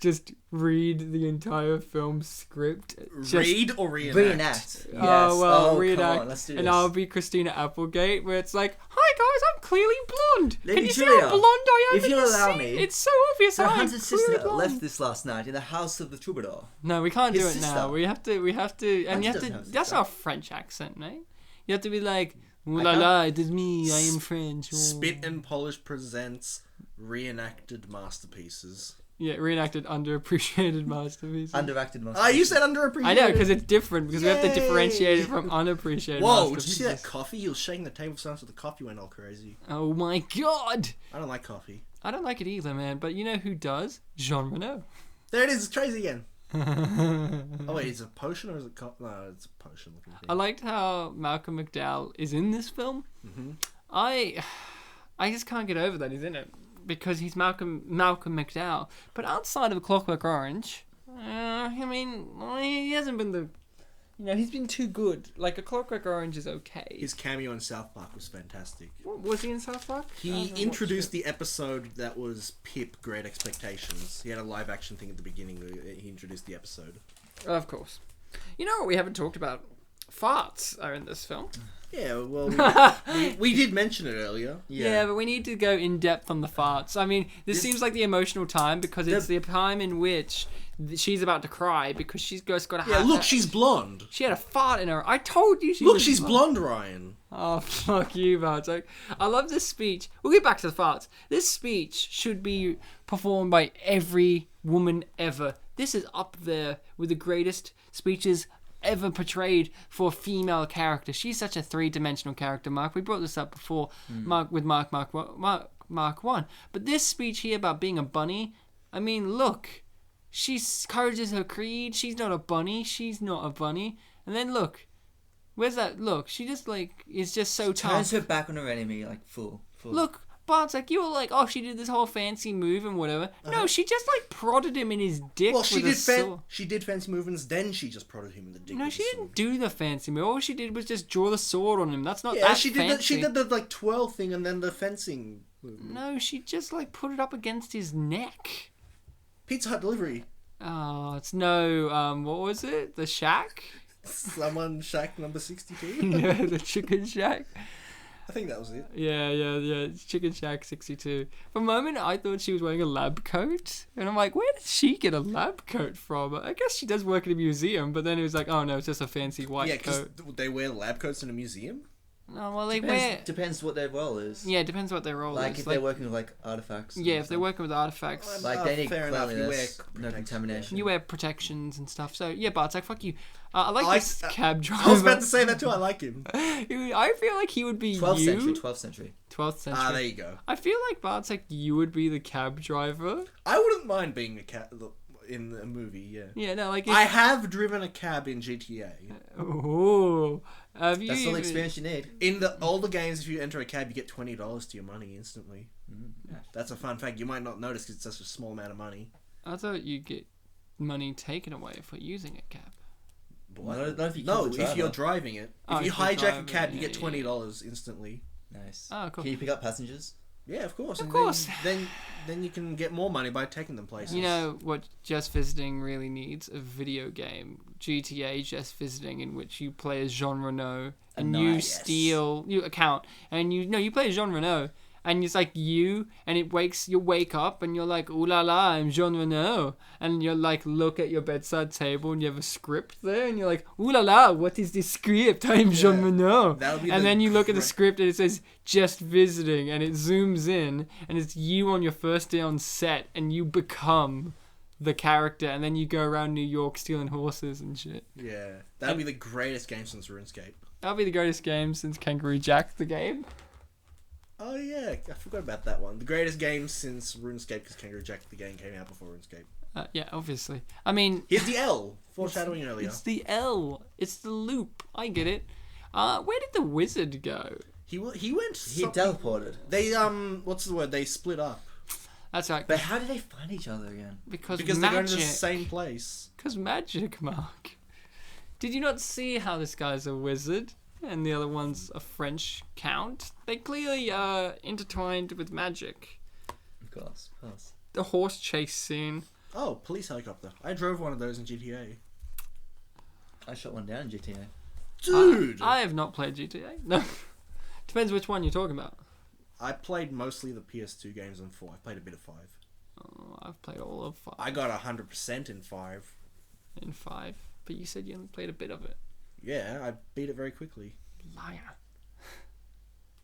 just read the entire film script? Read or reenact? Reenact. Yes. Oh, well, Come reenact. on, let's do and this. I'll be Christina Applegate, where it's like, hi guys, I'm clearly blonde. Lady Can you see Julia, how blonde I am? if in you'll this allow scene? me, It's so obvious So I'm Hunter's clearly sister blonde. left this last night in the house of the troubadour. No, we can't do His it now. sister. We have to, and Hunter you have doesn't to, have a that's sister. our French accent, mate. You have to be like, ooh I la can't- la, it is me, I am French. Oh. Spit and Polish presents reenacted masterpieces. Yeah, reenacted underappreciated masterpieces. Underacted monster. Ah, you said underappreciated. I know, because it's different, because we have to Yay. differentiate it from unappreciated Whoa, did you see that masterpieces. coffee? He was shaking the table so much that the coffee went all crazy. Oh my god! I don't like coffee. I don't like it either, man, but you know who does? Jean Reno. There it is, it's crazy again. Oh wait, is it a potion or is it no, it's a potion looking thing. I liked how Malcolm McDowell is in this film. Mm-hmm. I just can't get over that he's in it because he's Malcolm McDowell. But outside of Clockwork Orange, I mean, he hasn't been the, he's been too good. Like, A Clockwork Orange is okay. His cameo in South Park was fantastic. What, was he in South Park? I He haven't introduced watched the episode that was Pip Great Expectations. He had a live action thing at the beginning. He introduced the episode. it. Of course. You know what we haven't talked about? Farts are in this film. Yeah, well, we did mention it earlier. Yeah, but we need to go in depth on the farts. I mean, this seems like the emotional time because it's the time in which she's about to cry because she's just got to Yeah, have. look, she's blonde. She had a fart in her. I told you she Look, was she's blonde, Ryan. Oh, fuck you, Bartek. I love this speech. We'll get back to the farts. This speech should be performed by every woman ever. This is up there with the greatest speeches ever portrayed for a female character. She's such a three-dimensional character, Mark. We brought this up before, Mark 1. But this speech here about being a bunny, I mean, look. She encourages her creed. She's not a bunny. She's not a bunny. And then look. Where's that look? She just, is just so tough. Turns her back on her enemy, full. Look, Bartek, you were like, oh, she did this whole fancy move and whatever. No, she just, prodded him in his dick Well, she with a did sword. she did fancy movements, then she just prodded him in the dick. No, with she the didn't sword. do the fancy move. All she did was just draw the sword on him. That's not Yeah, that she fancy. did. She did the twirl thing and then the fencing movement. No, she just, put it up against his neck. Pizza Hut delivery. Oh, it's no, what was it? The Shack? Someone shack number 62. Yeah, the Chicken Shack. I think that was it. Yeah. It's Chicken Shack 62. For a moment, I thought she was wearing a lab coat. And I'm like, where did she get a lab coat from? I guess she does work at a museum, but then it was like, oh no, it's just a fancy white coat. They wear lab coats in a museum? No, well, they wear... Depends what their role is. Yeah, it depends what their role is. Like, if they're working with, like, artifacts. Yeah, if they're working with artifacts. Like, they need fair enough. You wear cleanliness, no contamination. You wear protections and stuff. So, yeah, Bartek, fuck you. I like this cab driver. I was about to say that too. I like him. I feel like he would be 12th you. 12th century. 12th century. Ah, there you go. I feel like, Bartek, you would be the cab driver. I wouldn't mind being a cat in a movie, yeah. Yeah, no, like... I have driven a cab in GTA. Oh. Have you That's all the experience you need. In the older games, if you enter a cab, you get $20 to your money instantly. Yeah. That's a fun fact. You might not notice because it's such a small amount of money. I thought you get money taken away for using a cab. What? Not if you No, kill the if you're driver. driving it. Oh, If you if you're hijack a driving, cab, you yeah, get $20 instantly. Nice. Oh, cool. Can you pick up passengers? Yeah, of course. Of And course. Then you can get more money by taking them places. You know what Just Visiting really needs? A video game. GTA Just Visiting, in which you play as Jean Reno and you steal you account and you play as Jean Reno and it's like you wake up and you're like, ooh la la, I'm Jean Reno, and you're like, look at your bedside table and you have a script there and you're like, ooh la la, what is this script? I'm Jean Reno. And then you look at the script and it says Just Visiting and it zooms in and it's you on your first day on set and you become the character and then you go around New York stealing horses and shit. Yeah, that'd be the greatest game since RuneScape. That'll be the greatest game since Kangaroo Jack the game. Oh yeah, I forgot about that one. The greatest game since RuneScape because Kangaroo Jack the game came out before RuneScape. Yeah, obviously. I mean... Here's the L, foreshadowing earlier. It's the L. It's the loop. I get it. Where did the wizard go? He went... He teleported. They, what's the word? They split up. That's right. But how did they find each other again? Because they're magic. going to the same place. Because magic, Mark. Did you not see how this guy's a wizard and the other one's a French count? They clearly are intertwined with magic. Of course. The horse chase scene. Oh, police helicopter. I drove one of those in GTA. I shot one down in GTA. Dude! I have not played GTA. No. Depends which one you're talking about. I played mostly the PS2 games on 4. I played a bit of 5. Oh, I've played all of 5. I got 100% in 5. In 5. But you said you only played a bit of it. Yeah, I beat it very quickly. Liar.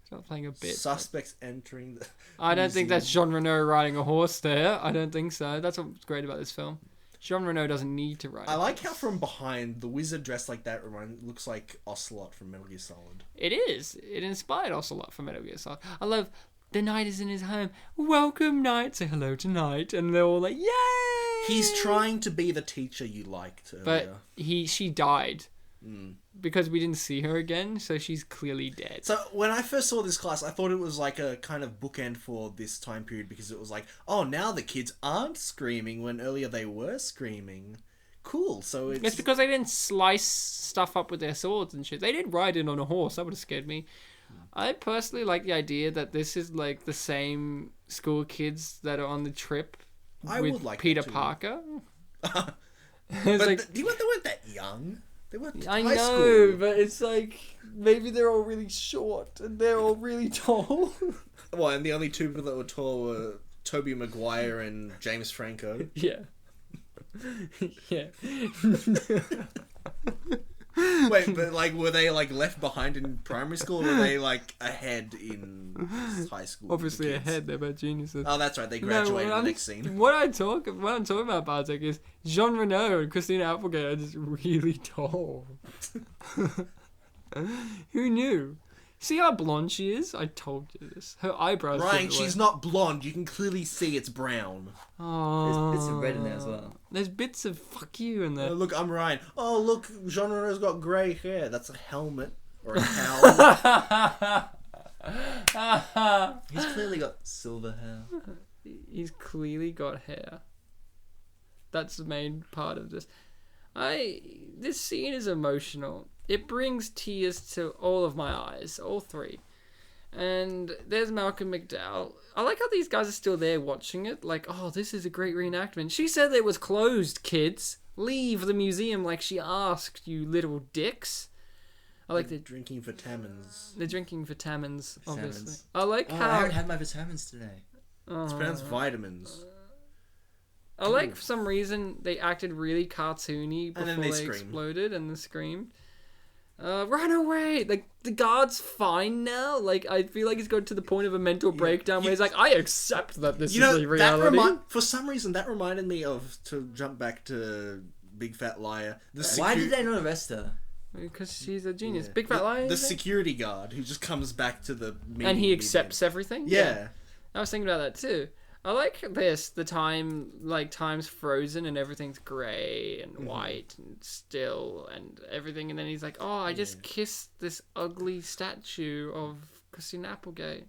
He's not playing a bit. Suspects entering the I don't think museum. that's Jean Reno riding a horse there. I don't think so. That's what's great about this film. Jean Reno doesn't need to ride. I like how from behind the wizard dressed like that looks like Ocelot from Metal Gear Solid. It is. It inspired Ocelot from Metal Gear Solid. I love the knight is in his home. Welcome, knight. Say hello to knight. And they're all like, yay! He's trying to be the teacher you liked earlier. But she died. Because we didn't see her again, so she's clearly dead. So when I first saw this class, I thought it was like a kind of bookend for this time period because it was like, oh, now the kids aren't screaming when earlier they were screaming. Cool. So It's because they didn't slice stuff up with their swords and shit. They did ride in on a horse. That would have scared me. I personally like the idea that this is like the same school kids that are on the trip I with would like Peter that too. Parker. But like, they weren't that young. They weren't I high know, school. but it's like maybe they're all really short and they're all really tall. Well, and the only two people that were tall were Tobey Maguire and James Franco. Yeah. Yeah. Wait, but like, were they like left behind in primary school, or were they like ahead in high school? Obviously the kids? ahead, they're both geniuses. Oh, that's right. They graduated the next scene. What I'm talking about, Bartek, is Jean Reno and Christina Applegate are just really tall. Who knew? See how blonde she is? I told you this. Her eyebrows. Ryan, she's not blonde. You can clearly see it's brown. Oh. There's bits of red in there as well. There's bits of fuck you in there. Look, I'm Ryan. Oh, look, Jean Reno's got grey hair. That's a helmet or a cowl. He's clearly got silver hair. He's clearly got hair. That's the main part of this. This scene is emotional. It brings tears to all of my eyes, all three. And there's Malcolm McDowell. I like how these guys are still there watching it. Like, oh, this is a great reenactment. She said it was closed, kids. Leave the museum like she asked, you little dicks. I like They're the drinking vitamins. they're drinking vitamins, obviously. Vitamins. I like Oh, I how haven't had my vitamins today. It's pronounced vitamins. I like for some reason they acted really cartoony And before then they they screamed. exploded and they screamed. Run away! Like the guard's fine now. Like I feel like he's got to the point of a mental breakdown where he's like, I accept that this is the reality. For some reason that reminded me of, to jump back to Big Fat Liar. Why did they not arrest her? Because she's a genius. Yeah. Big Fat Liar. The security guard who just comes back to the meeting. And he accepts everything. Yeah. I was thinking about that too. I like this. The time's frozen and everything's grey and white and still and everything. And then he's like, oh, I just kissed this ugly statue of Christina Applegate.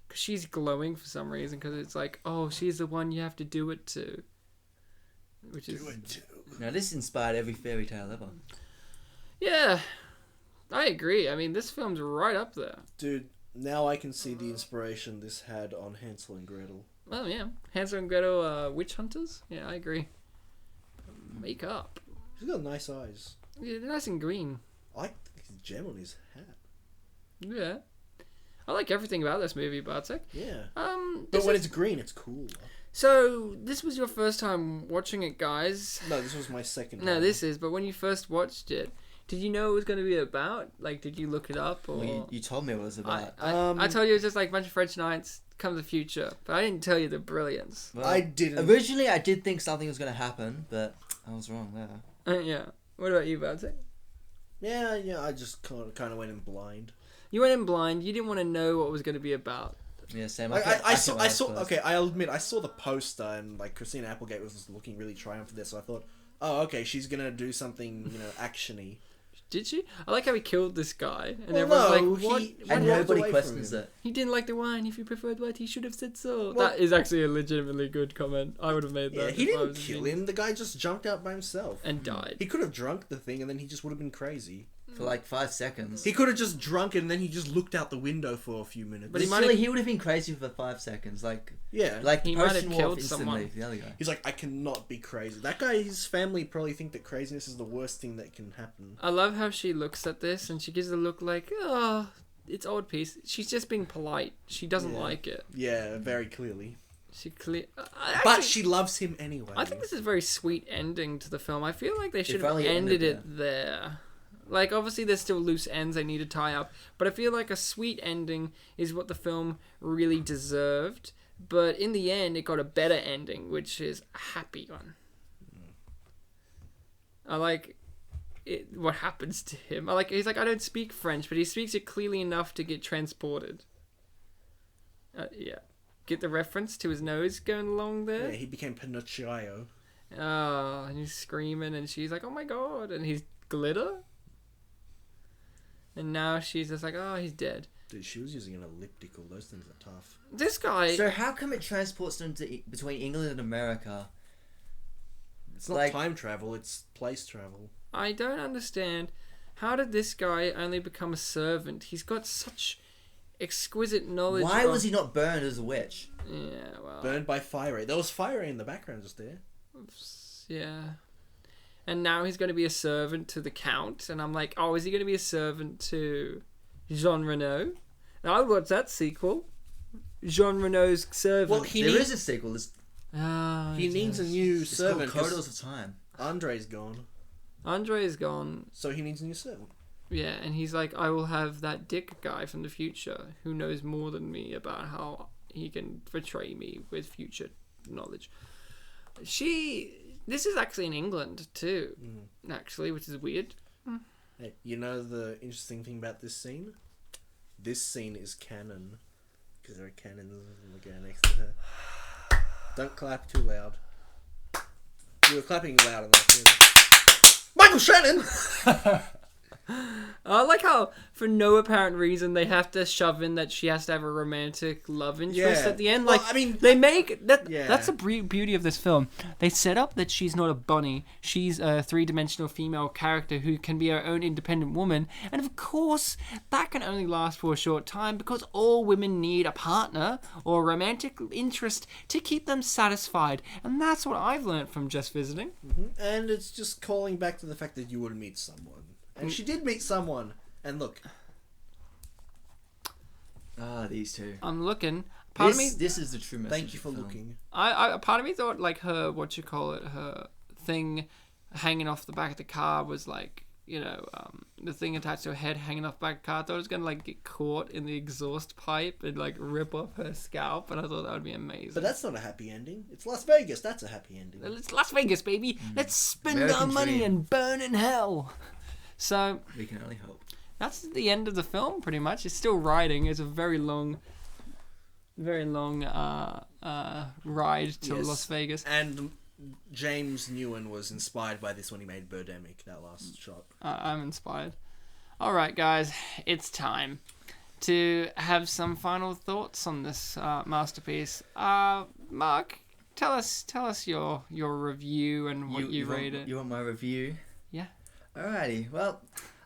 Because she's glowing for some reason. Because it's like, oh, she's the one you have to do it to. Which is... Now, this inspired every fairy tale ever. Yeah. I agree. I mean, this film's right up there. Dude, now I can see the inspiration this had on Hansel and Gretel. Oh, yeah. Hansel and Gretel, witch hunters? Yeah, I agree. Makeup. He's got nice eyes. Yeah, they're nice and green. I like his gem on his hat. Yeah. I like everything about this movie, Bartek. Yeah. This But when is- it's green, it's cool. So, this was your first time watching it, guys? No, this was my second No, time. this is, but when you first watched it, did you know it was going to be about? Like, did you look it up? Or... Well, you told me what it was about. I told you it was just like a bunch of French knights come the future, but I didn't tell you the brilliance. Well, I didn't. Originally, I did think something was going to happen, but I was wrong there. Yeah. What about you, Bartek? Yeah, I just kind of went in blind. You went in blind. You didn't want to know what it was going to be about. Yeah, same. I saw. Okay, I'll admit, I saw the poster and like Christina Applegate was looking really triumphant there, so I thought, oh, okay, she's gonna do something, actiony. Did she? I like how he killed this guy, and Well, everyone's no, like, "What? he- And walked nobody away questions from him. it. He didn't like the wine. If he preferred white, he should have said so." Well- That is actually a legitimately good comment. I would have made that. Yeah, he if I didn't was a kill genius. him. The guy just jumped out by himself. And died. He could have drunk the thing, and then he just would have been crazy. For like 5 seconds. He could have just drunk it, and then he just looked out the window for a few minutes. But he But might have- he would have been crazy for 5 seconds. Like yeah, He the might have potion wore off killed instantly someone. for the other guy. he's like, I cannot be crazy. That guy, his family probably think that craziness is the worst thing that can happen. I love how she looks at this and she gives a look like, oh, it's odd piece. She's just being polite. She doesn't Yeah. like it. Yeah, very clearly. She clear. But she loves him anyway. I think this is a very sweet ending to the film. I feel like they should have only ended ended it there. Like, obviously, there's still loose ends they need to tie up, but I feel like a sweet ending is what the film really deserved. But in the end, it got a better ending, which is a happy one. I like it, what happens to him. He's like, I don't speak French, but he speaks it clearly enough to get transported. Yeah. Get the reference to his nose going along there? Yeah, he became Pinocchio. Oh, and he's screaming, and she's like, oh my god, and he's glitter? And now she's just like, oh, he's dead. Dude, she was using an elliptical. Those things are tough. This guy... So how come it transports them between England and America? It's not Like- time travel, it's place travel. I don't understand. How did this guy only become a servant? He's got such exquisite knowledge Why of... was he not burned as a witch? Yeah, well... Burned by fire ray. There was fire ray in the background just there. Yeah. And now he's going to be a servant to the Count. And I'm like, oh, is he going to be a servant to Jean Reno? Now, I would watch that sequel. Jean Reno's servant. Well, There is a sequel. He needs a new It's servant. called 'cause Corridors of Time. Andre's gone, Andre is gone. so he needs a new servant. Yeah, and he's like, I will have that dick guy from the future who knows more than me about how he can betray me with future knowledge. This is actually in England too, actually, which is weird. Hey, you know the interesting thing about this scene? This scene is canon. Because there are cannons in the guy next to her. Don't clap too loud. You were clapping loud enough. Michael Shannon! I like how, for no apparent reason, they have to shove in that she has to have a romantic love interest Yeah. at the end. Well, Like, I mean, they make that. Yeah. That's the beauty of this film. They set up that she's not a bunny. She's a three-dimensional female character who can be her own independent woman. And of course, that can only last for a short time because all women need a partner or a romantic interest to keep them satisfied. And that's what I've learned from Just Visiting. And it's just calling back to the fact that you would meet someone. And she did meet someone. And look, These two. I'm looking. Part of me, This is the true message. thank you for of the film. looking. I part of me thought like her her thing hanging off the back of the car was like, the thing attached to her head hanging off the back of the car. I thought it was gonna like get caught in the exhaust pipe and like rip off her scalp, and I thought that would be amazing. But that's not a happy ending. It's Las Vegas. That's a happy ending. It's Las Vegas, baby. Let's spend American our money dream. and burn in hell. So We can only hope. that's the end of the film, pretty much. It's still riding. It's a very long ride to Yes. Las Vegas. And James Newen was inspired by this when he made Birdemic, that last shot. I'm inspired. All right, guys, it's time to have some final thoughts on this masterpiece. Mark, tell us your review and what you rate it. You want my review? Yeah. Alrighty. Well,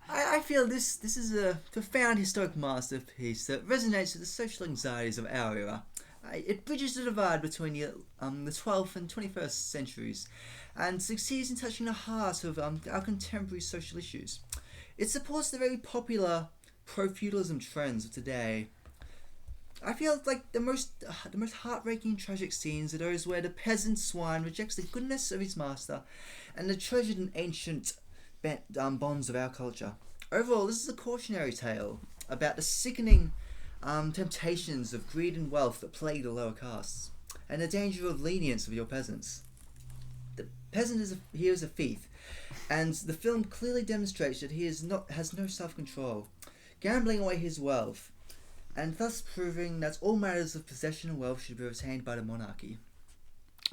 I feel this is a profound historic masterpiece that resonates with the social anxieties of our era. It bridges the divide between the 12th and 21st centuries and succeeds in touching the heart of our contemporary social issues. It supports the very popular pro-feudalism trends of today. I feel like the most heartbreaking tragic scenes are those where the peasant swine rejects the goodness of his master and the treasured and ancient bonds of our culture. Overall, this is a cautionary tale about the sickening temptations of greed and wealth that plague the lower castes, and the danger of lenience of your peasants. The peasant is a thief, and the film clearly demonstrates that he has no self-control, gambling away his wealth, and thus proving that all matters of possession and wealth should be retained by the monarchy.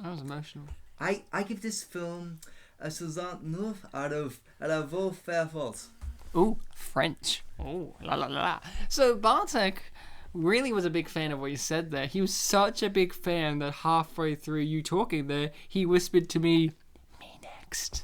That was emotional. I give this film a 69 out of vos fair fault. Ooh, French. Oh, la la la. So Bartek really was a big fan of what you said there. He was such a big fan that halfway through you talking there, he whispered to me next.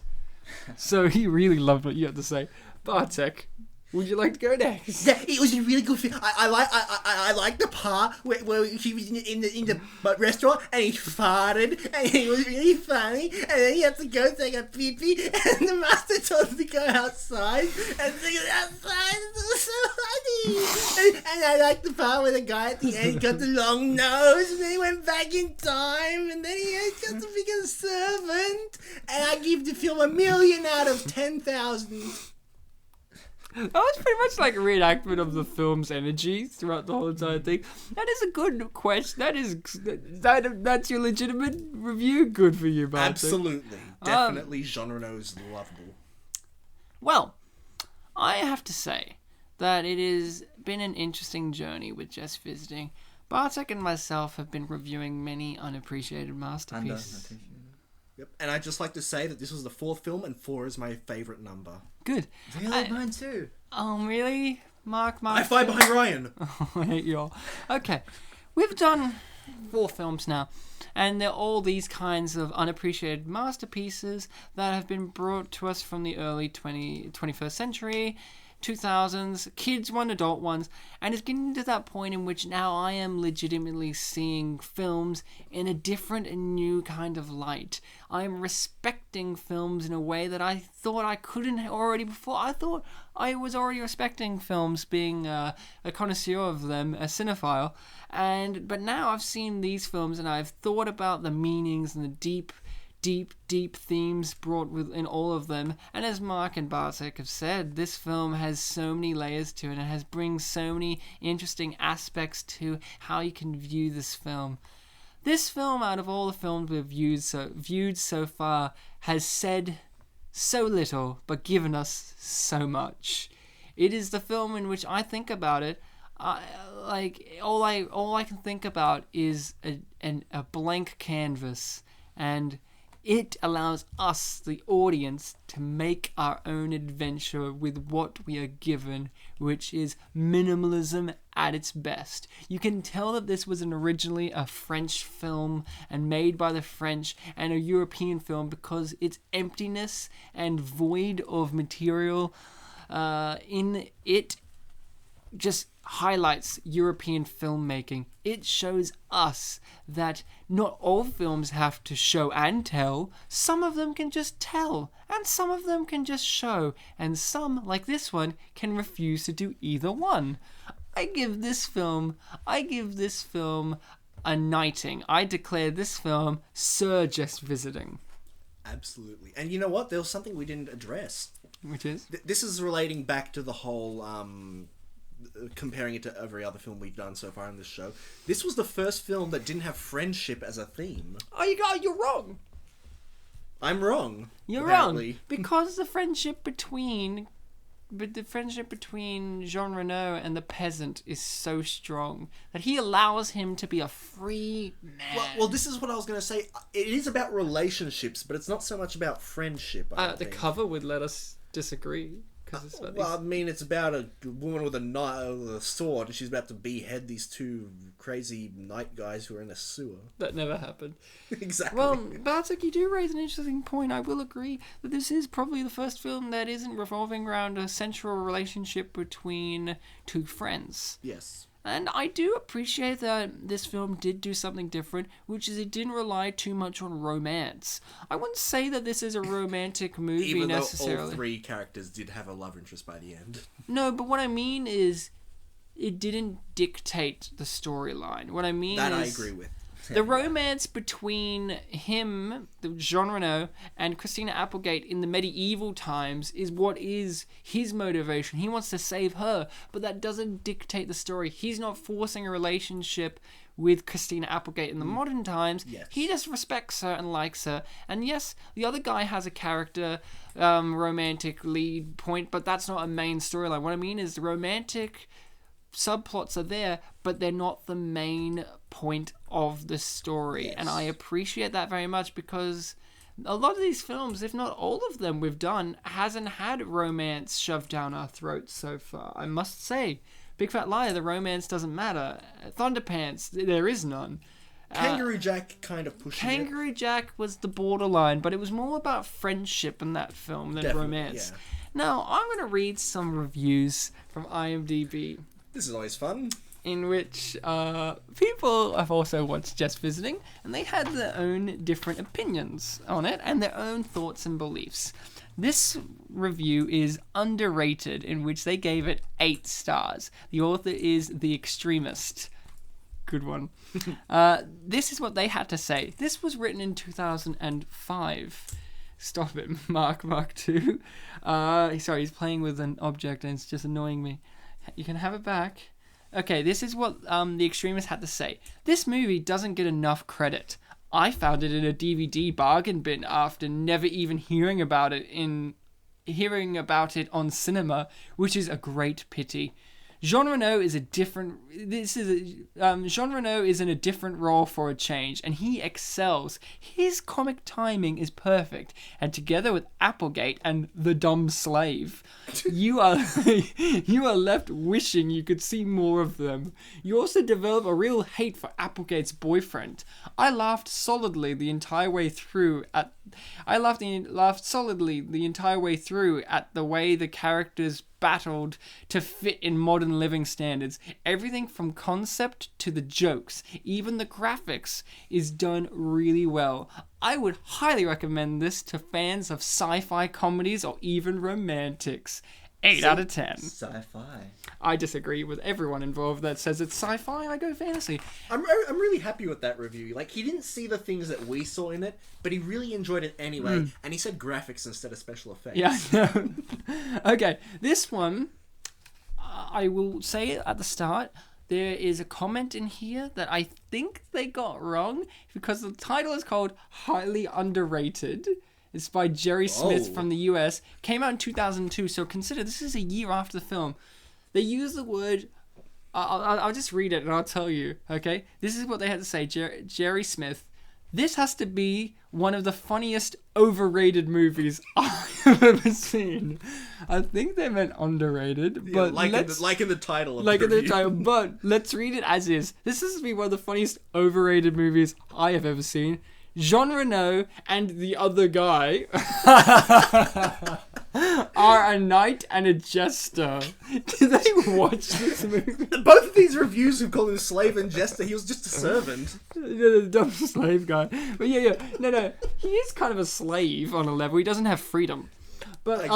So he really loved what you had to say. Bartek, would you like to go next? Yeah, it was a really good film. I like the part where he was in the restaurant and he farted and it was really funny, and then he had to go take a pee-pee and the master told him to go outside and take it outside. It was so funny. And I like the part where the guy at the end got the long nose and then he went back in time and then he got to become a servant, and I give the film 1,000,000 out of 10,000. That was pretty much like a reenactment of the film's energy throughout the whole entire thing. That is a good question. That's your legitimate review. Good for you, Bartek. Absolutely. Definitely Jean Reno is lovable. Well, I have to say that it has been an interesting journey with Just Visiting. Bartek and myself have been reviewing many unappreciated masterpieces. Yep. And I'd just like to say that this was the 4th film, and 4 is my favourite number. Good. Really? Mine too. Oh, really? Mark? High five behind Ryan. I hate you all. Okay. We've done 4 films now, and they're all these kinds of unappreciated masterpieces that have been brought to us from the early 21st century, 2000s, kids one, adult ones, and it's getting to that point in which now I am legitimately seeing films in a different and new kind of light. I am respecting films in a way that I thought I couldn't already before. I thought I was already respecting films, being a connoisseur of them, a cinephile, but now I've seen these films and I've thought about the meanings and the deep themes brought within all of them. And as Mark and Bartek have said, this film has so many layers to it and brings so many interesting aspects to how you can view this film. This film, out of all the films we've viewed so far, has said so little but given us so much. It is the film in which I think about it. All I can think about is a blank canvas, and it allows us, the audience, to make our own adventure with what we are given, which is minimalism at its best. You can tell that this was originally a French film and made by the French, and a European film, because its emptiness and void of material in it just highlights European filmmaking. It shows us that not all films have to show and tell. Some of them can just tell, and some of them can just show, and some, like this one, can refuse to do either one. I give this film a knighting. I declare this film Sir Just Visiting. Absolutely. And you know what? There was something we didn't address. Which is? This is relating back to the whole, comparing it to every other film we've done so far on this show. This was the first film that didn't have friendship as a theme. Oh, you're wrong. I'm wrong. You're apparently. wrong. Because the friendship between Jean Reno and the peasant is so strong that he allows him to be a free man. Well, this is what I was going to say. It is about relationships, but it's not so much about friendship. I The think. Cover would let us disagree. It's about I mean, it's about a woman with a sword, and she's about to behead these two crazy night guys who are in a sewer. That never happened. Exactly. Well, Bartek, you do raise an interesting point. I will agree that this is probably the first film that isn't revolving around a central relationship between two friends. Yes. And I do appreciate that this film did do something different, which is it didn't rely too much on romance. I wouldn't say that this is a romantic movie Even necessarily. though all three characters did have a love interest by the end. No, but what I mean is it didn't dictate the storyline. What I mean That is... I agree with. The romance between him, Jean Reno, and Christina Applegate in the medieval times is what is his motivation. He wants to save her, but that doesn't dictate the story. He's not forcing a relationship with Christina Applegate in the modern times. Yes. He just respects her and likes her. And yes, the other guy has a character, romantic lead point, but that's not a main storyline. What I mean is the romantic subplots are there, but they're not the main point of the story. Yes. And I appreciate that very much because a lot of these films, if not all of them we've done, hasn't had romance shoved down our throats so far. I must say, Big Fat Liar, the romance doesn't matter. Thunderpants, there is none. Kangaroo Jack kind of pushes Kangaroo Jack was the borderline, but it was more about friendship in that film than Definitely, romance. yeah. Now, I'm going to read some reviews from IMDb. This is always fun. In which people have also watched Just Visiting, and they had their own different opinions on it and their own thoughts and beliefs. This review is Underrated, in which they gave it 8 stars. The author is The Extremist. Good one. This is what they had to say. This was written in 2005. Stop it, Mark 2. Sorry, he's playing with an object and it's just annoying me. You can have it back. Okay, this is what The Extremist had to say. This movie doesn't get enough credit. I found it in a DVD bargain bin after never even hearing about it on cinema, which is a great pity. Jean Reno is in a different role for a change, and he excels. His comic timing is perfect, and together with Applegate and the dumb slave, you are left wishing you could see more of them. You also develop a real hate for Applegate's boyfriend. I laughed solidly the entire way through at the way the characters battled to fit in modern living standards. Everything from concept to the jokes, even the graphics, is done really well. I would highly recommend this to fans of sci-fi comedies or even romantics. 8 out of 10. Sci-fi. I disagree with everyone involved that says it's sci-fi. I go fantasy. I'm really happy with that review. Like, he didn't see the things that we saw in it, but he really enjoyed it anyway. And he said graphics instead of special effects. Yeah, I know. Okay, this one, I will say it at the start. There is a comment in here that I think they got wrong because the title is called Highly Underrated. It's by Jerry Smith from the US. Came out in 2002, so consider this is a year after the film. They use the word... I'll just read it and I'll tell you, okay? This is what they had to say. Jerry Smith. This has to be one of the funniest overrated movies I've ever seen. I think they meant underrated, but like in the title of like the in the review. title. But let's read it as is. This has to be one of the funniest overrated movies I have ever seen. Jean Reno and the other guy. are a knight and a jester. Did they watch this movie? Both of these reviews who call him slave and jester, he was just a servant. The dumb slave guy. But yeah. No. He is kind of a slave on a level. He doesn't have freedom. But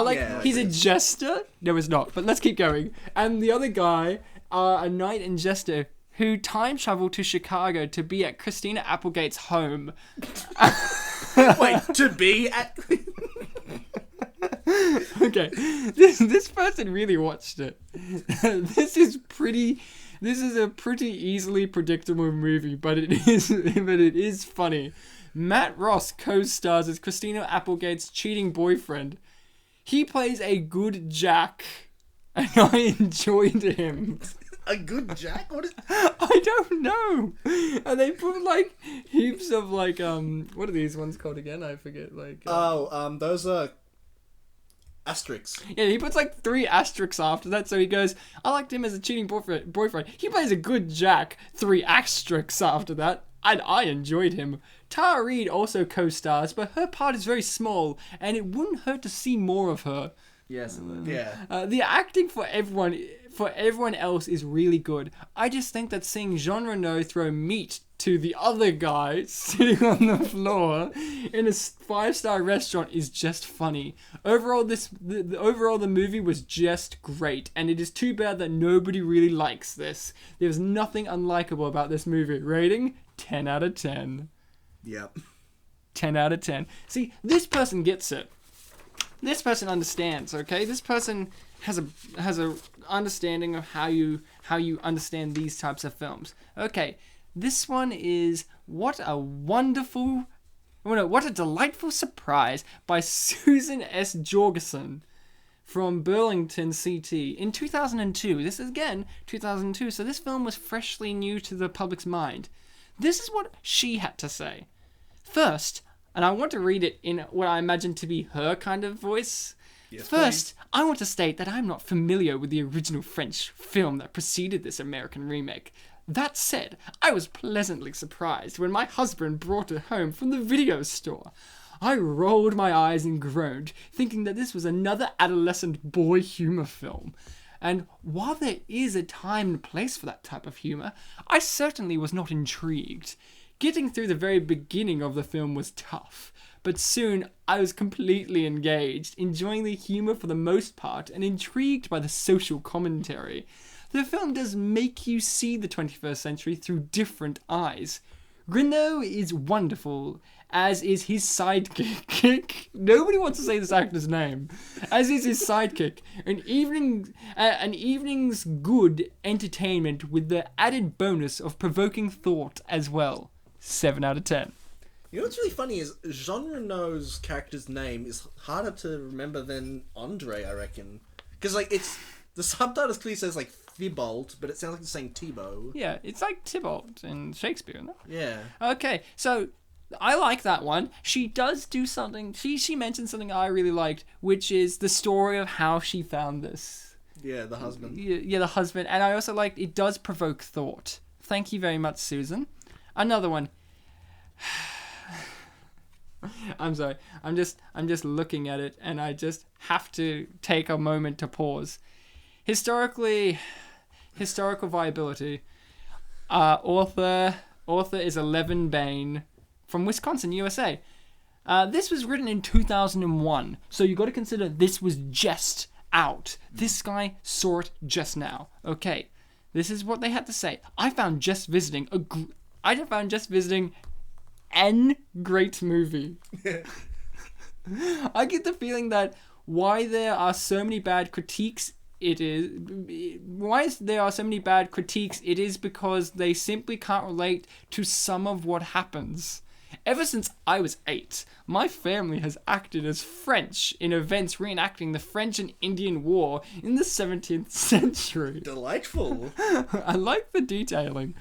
he's a jester? No, he's not. But let's keep going. And the other guy are a knight and jester who time traveled to Chicago to be at Christina Applegate's home. Wait, to be at... Okay, this person really watched it. This is a pretty easily predictable movie, but it is funny. Matt Ross co-stars as Christina Applegate's cheating boyfriend. He plays a good Jack, and I enjoyed him. A good Jack? What is... I don't know. And they put like heaps of like what are these ones called again? I forget. Like those are asterisks. Yeah, he puts like 3 asterisks after that. So he goes, I liked him as a cheating boyfriend. He plays a good Jack. 3 asterisks after that. And I enjoyed him. Tara Reid also co-stars, but her part is very small, and it wouldn't hurt to see more of her. Yes, it would. Yeah. The acting for everyone else is really good. I just think that seeing Jean Reno throw meat to the other guy sitting on the floor in a 5-star restaurant is just funny. Overall, the movie was just great, and it is too bad that nobody really likes this. There's nothing unlikable about this movie. Rating 10 out of 10. Yep. 10 out of 10. See, this person gets it. This person understands, okay? This person has a understanding of how you understand these types of films. Okay, this one is what a delightful surprise by Susan S. Jorgensen from Burlington, CT in 2002. This is again 2002, so this film was freshly new to the public's mind. This is what she had to say. First, and I want to read it in what I imagine to be her kind of voice. Yes, First, I want to state that I'm not familiar with the original French film that preceded this American remake. That said, I was pleasantly surprised when my husband brought it home from the video store. I rolled my eyes and groaned, thinking that this was another adolescent boy humor film. And while there is a time and place for that type of humor, I certainly was not intrigued. Getting through the very beginning of the film was tough, but soon I was completely engaged, enjoying the humor for the most part and intrigued by the social commentary. The film does make you see the 21st century through different eyes. Reno is wonderful, as is his sidekick. Nobody wants to say this actor's name. As is his sidekick. An evening's good entertainment with the added bonus of provoking thought as well. 7 out of 10. You know what's really funny is Jean Reno's character's name is harder to remember than Andre, I reckon. Because, like, it's... The subtitles clearly says, like, Thibault, but it sounds like it's saying Thibault. Yeah, it's like Tybalt in Shakespeare, isn't it? Yeah. Okay, so I like that one. She does do something... She mentioned something I really liked, which is the story of how she found this. Yeah, the husband. Yeah, the husband. And I also liked it does provoke thought. Thank you very much, Susan. Another one. I'm sorry. I'm just looking at it, and I just have to take a moment to pause. Historical viability. Author is 11 Bain from Wisconsin, USA. This was written in 2001, so you got to consider this was just out. This guy saw it just now. Okay, this is what they had to say. I found Just Visiting an great movie. I get the feeling that why there are so many bad critiques it is because they simply can't relate to some of what happens. Ever since I was 8, my family has acted as French in events reenacting the French and Indian War in the 17th century. Delightful. I like the detailing.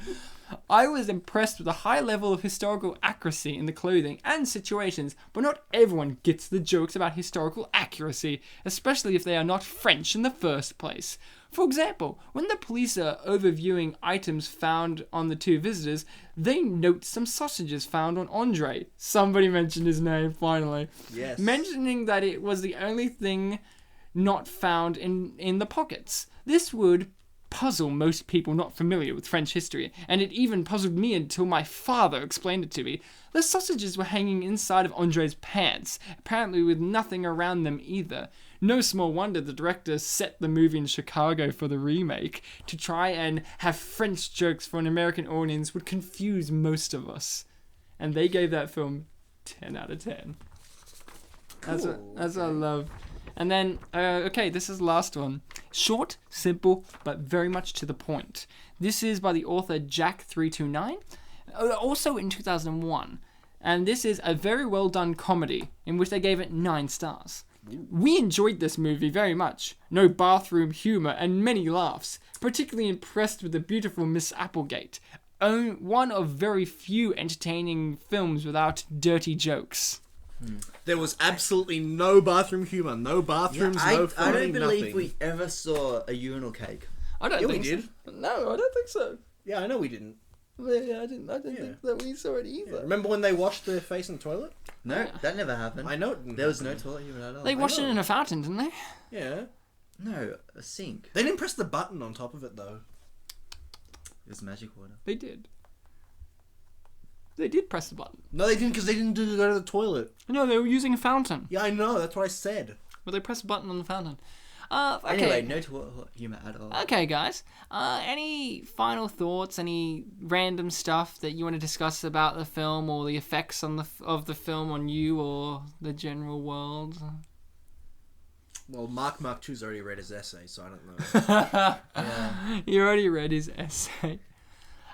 I was impressed with the high level of historical accuracy in the clothing and situations, but not everyone gets the jokes about historical accuracy, especially if they are not French in the first place. For example, when the police are overviewing items found on the 2 visitors, they note some sausages found on Andre. Somebody mentioned his name, finally. Yes. Mentioning that it was the only thing not found in the pockets. This would puzzle most people not familiar with French history, and it even puzzled me until my father explained it to me. The sausages were hanging inside of Andre's pants, apparently with nothing around them either. No small wonder the director set the movie in Chicago for the remake. To try and have French jokes for an American audience would confuse most of us. And they gave that film 10 out of 10. That's what I love. And then, okay, this is the last one. Short, simple, but very much to the point. This is by the author Jack329, also in 2001. And this is a very well done comedy in which they gave it 9 stars. We enjoyed this movie very much. No bathroom humor and many laughs. Particularly impressed with the beautiful Miss Applegate. One of very few entertaining films without dirty jokes. There was absolutely no bathroom humor, no bathrooms, no funny, I don't believe nothing. we ever saw a urinal cake. I don't think we did. so. No, I don't think so. Yeah, I know we didn't. Yeah, I didn't think that we saw it either. Yeah. Remember when they washed their face in the toilet? No, that never happened. I know it didn't There was happen. no toilet humor at all. They washed it in a fountain, didn't they? Yeah. No, a sink. They didn't press the button on top of it, though. It was magic water. They did. They did press the button. No, they didn't, because they didn't go to the toilet. No, they were using a fountain. Yeah, I know. That's what I said. But they pressed the button on the fountain. Okay. Anyway, no toilet humor at all. Okay, guys. Any final thoughts? Any random stuff that you want to discuss about the film or the effects of the film on you or the general world? Well, Mark 2's already read his essay, so I don't know. Yeah. You already read his essay.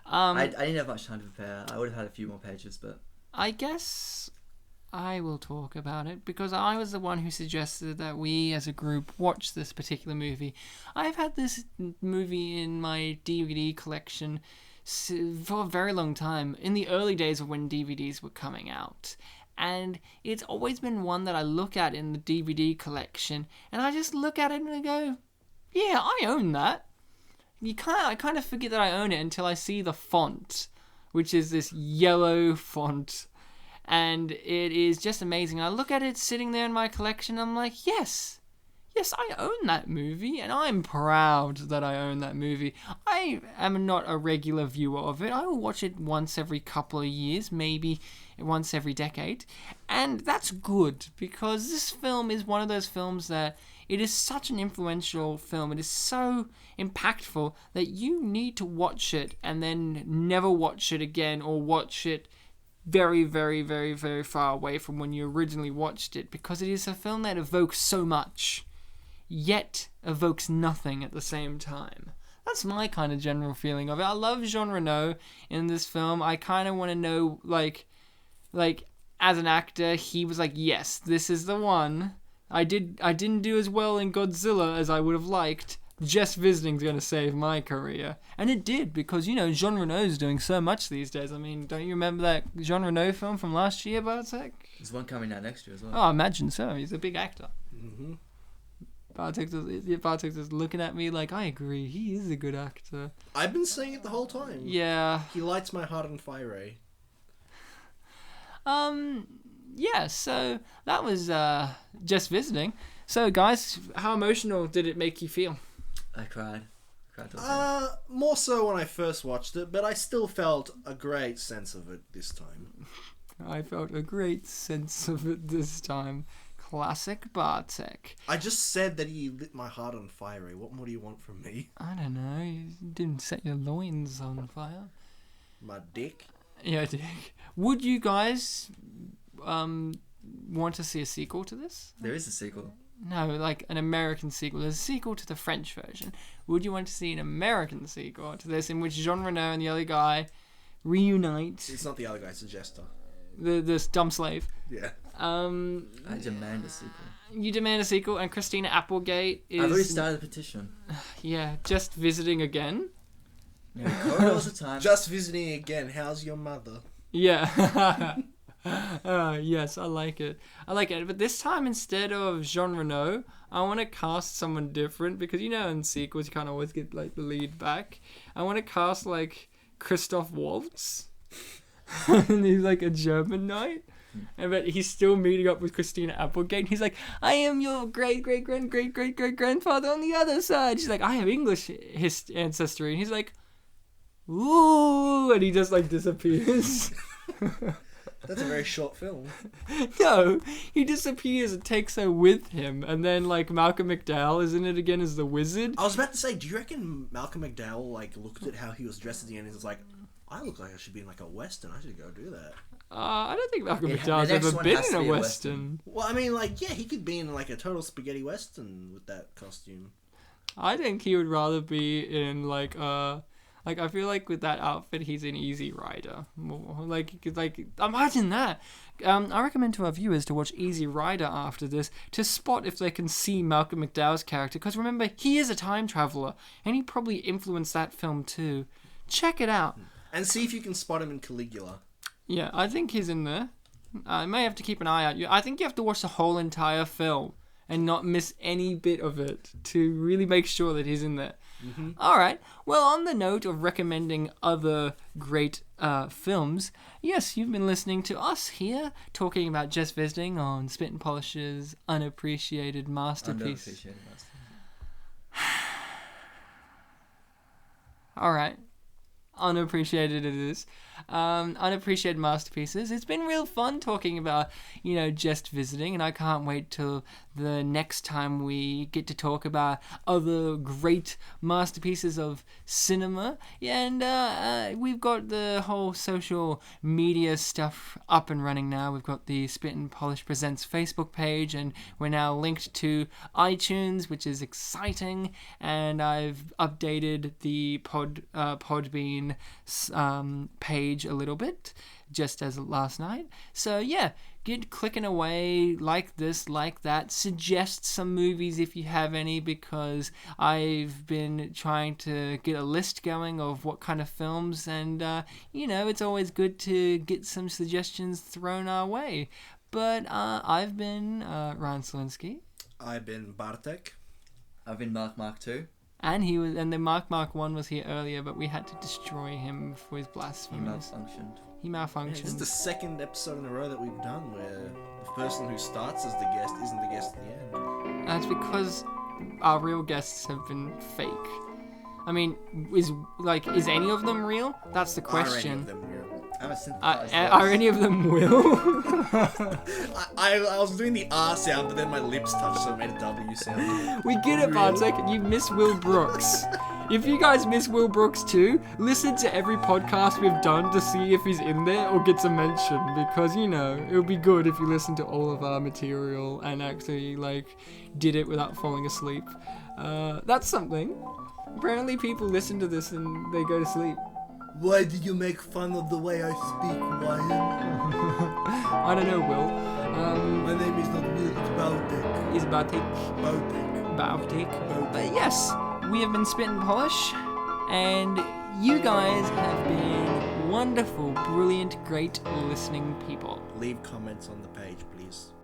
I didn't have much time to prepare. I would have had a few more pages, but... I guess I will talk about it because I was the one who suggested that we as a group watch this particular movie. I've had this movie in my DVD collection for a very long time, in the early days of when DVDs were coming out. And it's always been one that I look at in the DVD collection, and I just look at it and I go, yeah, I own that. I kind of forget that I own it until I see the font, which is this yellow font, and it is just amazing. I look at it sitting there in my collection, I'm like, yes, I own that movie, and I'm proud that I own that movie. I am not a regular viewer of it. I will watch it once every couple of years, maybe once every decade, and that's good, because this film is one of those films that it is such an influential film. It is so impactful that you need to watch it and then never watch it again, or watch it very, very, very, very far away from when you originally watched it, because it is a film that evokes so much, yet evokes nothing at the same time. That's my kind of general feeling of it. I love Jean Reno in this film. I kind of want to know, like, as an actor, he was like, yes, this is the one. I didn't do as well in Godzilla as I would have liked. Just visiting's going to save my career. And it did, because, Jean Reno's doing so much these days. I mean, don't you remember that Jean Reno film from last year, Bartek? There's one coming out next year as well. Oh, I imagine so. He's a big actor. Mm-hmm. Bartek's just looking at me like, I agree, he is a good actor. I've been saying it the whole time. Yeah. He lights my heart on fire, eh? Yeah, so that was Just Visiting. So, guys, how emotional did it make you feel? I cried. Towards the end. More so when I first watched it, but I still felt a great sense of it this time. I felt a great sense of it this time. Classic Bartek. I just said that he lit my heart on fire, eh? What more do you want from me? I don't know, you didn't set your loins on fire. My dick? Yeah, Dick. Would you guys want to see a sequel to this? There is a sequel. No, like an American sequel. There's a sequel to the French version. Would you want to see an American sequel to this in which Jean Reno and the other guy reunite? It's not the other guy, it's the jester. This dumb slave. Yeah. I demand a sequel. You demand a sequel, and Christina Applegate is... I've already started a petition. Yeah, Just Visiting again. Yeah, corridors of time. Just visiting again, how's your mother? Yeah. Yes, I like it. But this time, instead of Jean Reno, I want to cast someone different, because in sequels you can't always get like the lead back. I want to cast like Christoph Waltz. And he's like a German knight. But he's still meeting up with Christina Applegate. And he's like, I am your great-great-great-great-great-great-grandfather on the other side. She's like, I have English ancestry. And he's like, ooh, and he just like disappears. That's a very short film. No, he disappears and takes her with him, and then like Malcolm McDowell is in it again as the wizard. I was about to say, do you reckon Malcolm McDowell like looked at how he was dressed at the end and was like, I look like I should be in like a western. I should go do that. I don't think Malcolm Yeah, McDowell's the next ever one been has in to a be a western. Well, I mean, like, yeah, he could be in like a total spaghetti western with that costume. I think he would rather be in like I feel like with that outfit he's in Easy Rider. Like imagine that. I recommend to our viewers to watch Easy Rider after this to spot if they can see Malcolm McDowell's character, because remember, he is a time traveler and he probably influenced that film too. Check it out. And see if you can spot him in Caligula. Yeah, I think he's in there. I may have to keep an eye out. I think you have to watch the whole entire film and not miss any bit of it to really make sure that he's in there. Mm-hmm. All right. Well, on the note of recommending other great films, yes, you've been listening to us here talking about Just Visiting on Spit and Polish's Unappreciated Masterpiece. Underappreciated masterpiece. All right. Unappreciated it is. Unappreciated masterpieces. It's been real fun talking about, Just Visiting, and I can't wait till the next time we get to talk about other great masterpieces of cinema. And we've got the whole social media stuff up and running now. We've got the Spit and Polish Presents Facebook page, and we're now linked to iTunes, which is exciting. And I've updated the Podbean page a little bit just as last night. So yeah, get clicking away, like this, like that. Suggest some movies if you have any, because I've been trying to get a list going of what kind of films, and it's always good to get some suggestions thrown our way. But I've been Ryan Sliwinski. I've been Bartek. I've been Mark 2. And the Mark 1 was here earlier, but we had to destroy him for his blasphemies. He malfunctioned. This is the second episode in a row that we've done where the person who starts as the guest isn't the guest at the end. That's because our real guests have been fake. I mean, is any of them real? That's the question. Are any of them real? I'm a synthesized are any of them will? I was doing the R sound, but then my lips touched, so it made a W sound. We get it, Bartek. You miss Will Brooks. If you guys miss Will Brooks too, listen to every podcast we've done to see if he's in there or gets a mention, because, it would be good if you listened to all of our material and actually, did it without falling asleep. That's something. Apparently people listen to this and they go to sleep. Why did you make fun of the way I speak, Ryan? I don't know, Will. My name is not Will, it's Bartek. Is Bartek. But yes, we have been Spit and Polish, and you guys have been wonderful, brilliant, great listening people. Leave comments on the page, please.